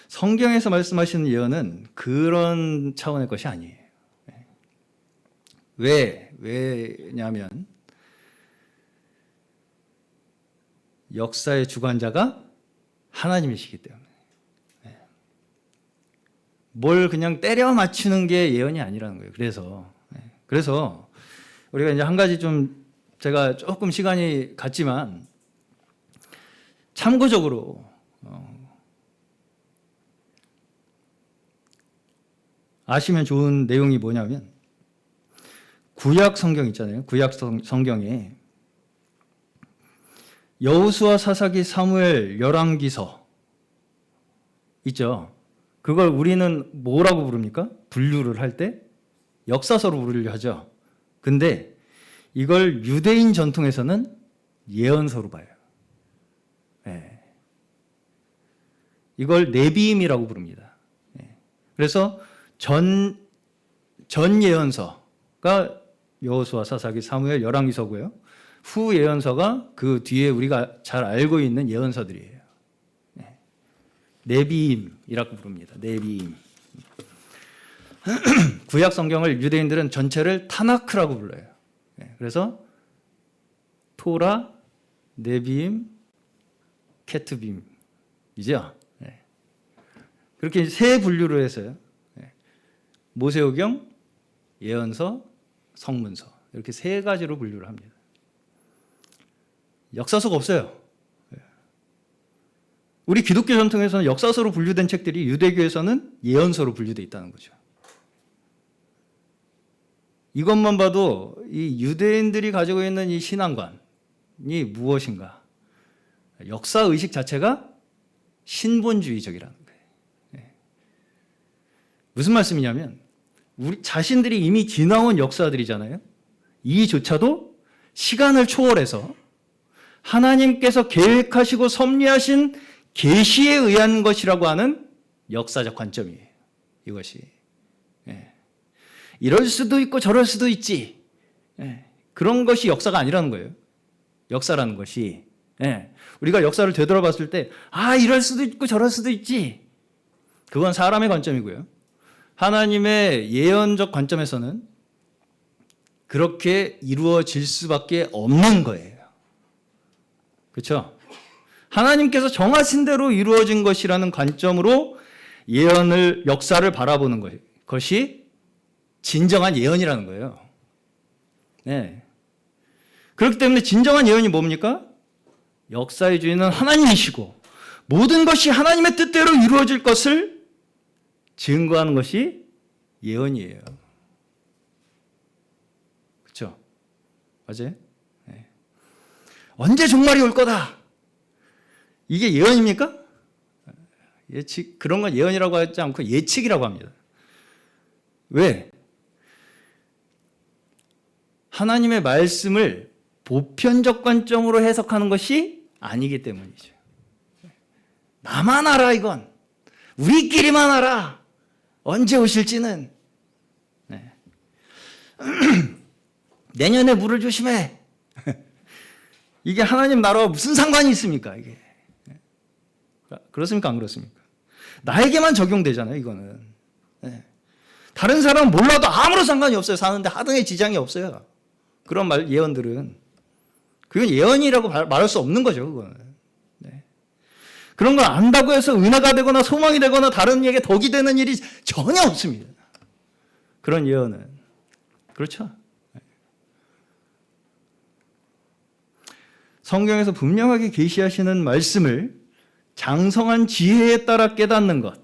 성경에서 말씀하시는 예언은 그런 차원의 것이 아니에요. 왜냐하면 역사의 주관자가 하나님이시기 때문에. 뭘 그냥 때려 맞추는 게 예언이 아니라는 거예요. 그래서 우리가 이제 한 가지 좀 제가 조금 시간이 갔지만 참고적으로 아시면 좋은 내용이 뭐냐면 구약 성경 있잖아요. 구약 성경에 여호수아, 사사기, 사무엘, 열왕기서 있죠. 그걸 우리는 뭐라고 부릅니까? 분류를 할 때 역사서로 부르려 하죠. 근데 이걸 유대인 전통에서는 예언서로 봐요. 네. 이걸 네비임이라고 부릅니다. 네. 그래서 전 예언서가 여호수아, 사사기, 사무엘, 열왕기서고요. 후 예언서가 그 뒤에 우리가 잘 알고 있는 예언서들이에요. 네. 네비임이라고 부릅니다. 네비임. 구약 성경을 유대인들은 전체를 타나크라고 불러요. 네. 그래서 토라, 네비임, 케투빔이죠. 네. 그렇게 세 분류로 해서요. 네. 모세오경, 예언서, 성문서 이렇게 세 가지로 분류를 합니다. 역사서가 없어요. 우리 기독교 전통에서는 역사서로 분류된 책들이 유대교에서는 예언서로 분류되어 있다는 거죠. 이것만 봐도 이 유대인들이 가지고 있는 이 신앙관이 무엇인가? 역사의식 자체가 신본주의적이라는 거예요. 무슨 말씀이냐면 우리 자신들이 이미 지나온 역사들이잖아요. 이조차도 시간을 초월해서 하나님께서 계획하시고 섭리하신 계시에 의한 것이라고 하는 역사적 관점이에요. 이것이. 이럴 수도 있고 저럴 수도 있지. 그런 것이 역사가 아니라는 거예요. 역사라는 것이. 우리가 역사를 되돌아봤을 때 이럴 수도 있고 저럴 수도 있지. 그건 사람의 관점이고요. 하나님의 예언적 관점에서는 그렇게 이루어질 수밖에 없는 거예요. 그렇죠? 하나님께서 정하신 대로 이루어진 것이라는 관점으로 예언을, 역사를 바라보는 거예요. 그것이 진정한 예언이라는 거예요. 네. 그렇기 때문에 진정한 예언이 뭡니까? 역사의 주인은 하나님이시고 모든 것이 하나님의 뜻대로 이루어질 것을 증거하는 것이 예언이에요. 그렇죠? 맞아요? 네. 언제 종말이 올 거다. 이게 예언입니까? 예측, 그런 건 예언이라고 하지 않고 예측이라고 합니다. 왜? 하나님의 말씀을 보편적 관점으로 해석하는 것이 아니기 때문이죠. 나만 알아, 이건. 우리끼리만 알아. 언제 오실지는. 네. 내년에 물을 조심해. 이게 하나님 나라와 무슨 상관이 있습니까? 이게 그렇습니까? 안 그렇습니까? 나에게만 적용되잖아요. 이거는. 다른 사람은 몰라도 아무런 상관이 없어요. 사는데 하등의 지장이 없어요. 그런 예언들은. 그건 예언이라고 말할 수 없는 거죠. 그거는. 그런 걸 안다고 해서 은혜가 되거나 소망이 되거나 다른 이에게 덕이 되는 일이 전혀 없습니다. 그런 예언은. 그렇죠? 성경에서 분명하게 계시하시는 말씀을 장성한 지혜에 따라 깨닫는 것.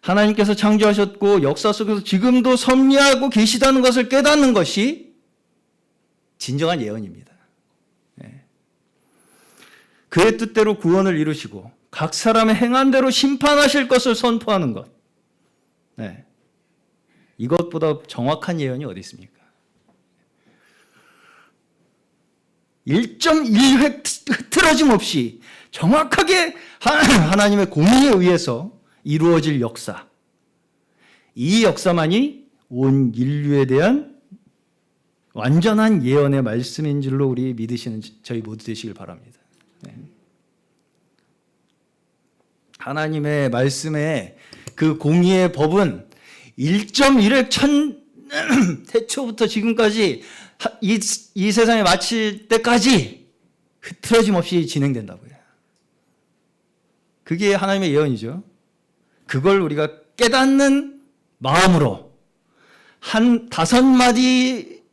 하나님께서 창조하셨고 역사 속에서 지금도 섭리하고 계시다는 것을 깨닫는 것이 진정한 예언입니다. 그의 뜻대로 구원을 이루시고 각 사람의 행한 대로 심판하실 것을 선포하는 것. 이것보다 정확한 예언이 어디 있습니까? 1.1획 흐트러짐 없이 정확하게 하나님의 공의에 의해서 이루어질 역사. 이 역사만이 온 인류에 대한 완전한 예언의 말씀인 줄로 우리 믿으시는 저희 모두 되시길 바랍니다. 하나님의 말씀의 그 공의의 법은 1.1획 태초부터 지금까지 이 세상에 마칠 때까지 흐트러짐 없이 진행된다고요. 그게 하나님의 예언이죠. 그걸 우리가 깨닫는 마음으로 한 5마디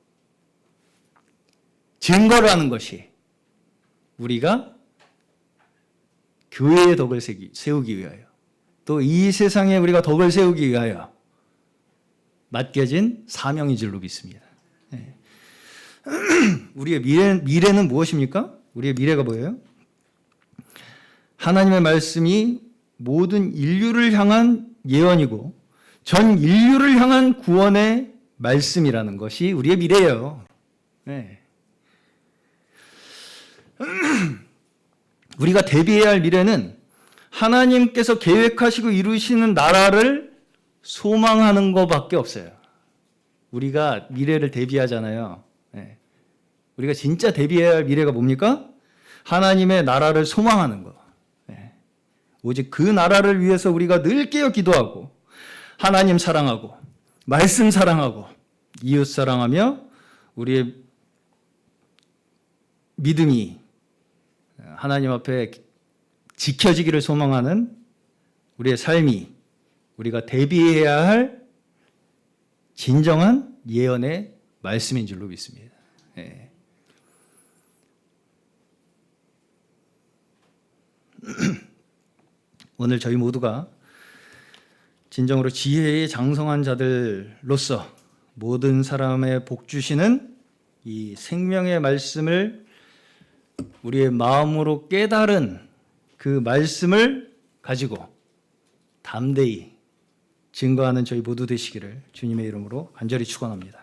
증거를 하는 것이 우리가 교회의 덕을 세우기 위하여 또 이 세상에 우리가 덕을 세우기 위하여 맡겨진 사명인 줄로 믿습니다. 우리의 미래는 무엇입니까? 우리의 미래가 뭐예요? 하나님의 말씀이 모든 인류를 향한 예언이고 전 인류를 향한 구원의 말씀이라는 것이 우리의 미래예요. 우리가 대비해야 할 미래는 하나님께서 계획하시고 이루시는 나라를 소망하는 것밖에 없어요. 우리가 미래를 대비하잖아요. 우리가 진짜 대비해야 할 미래가 뭡니까? 하나님의 나라를 소망하는 거. 오직 그 나라를 위해서 우리가 늘 깨어 기도하고 하나님 사랑하고 말씀 사랑하고 이웃 사랑하며 우리의 믿음이 하나님 앞에 지켜지기를 소망하는 우리의 삶이 우리가 대비해야 할 진정한 예언의 말씀인 줄로 믿습니다. 오늘 저희 모두가 진정으로 지혜의 장성한 자들로서 모든 사람의 복 주시는 이 생명의 말씀을 우리의 마음으로 깨달은 그 말씀을 가지고 담대히 증거하는 저희 모두 되시기를 주님의 이름으로 간절히 축원합니다.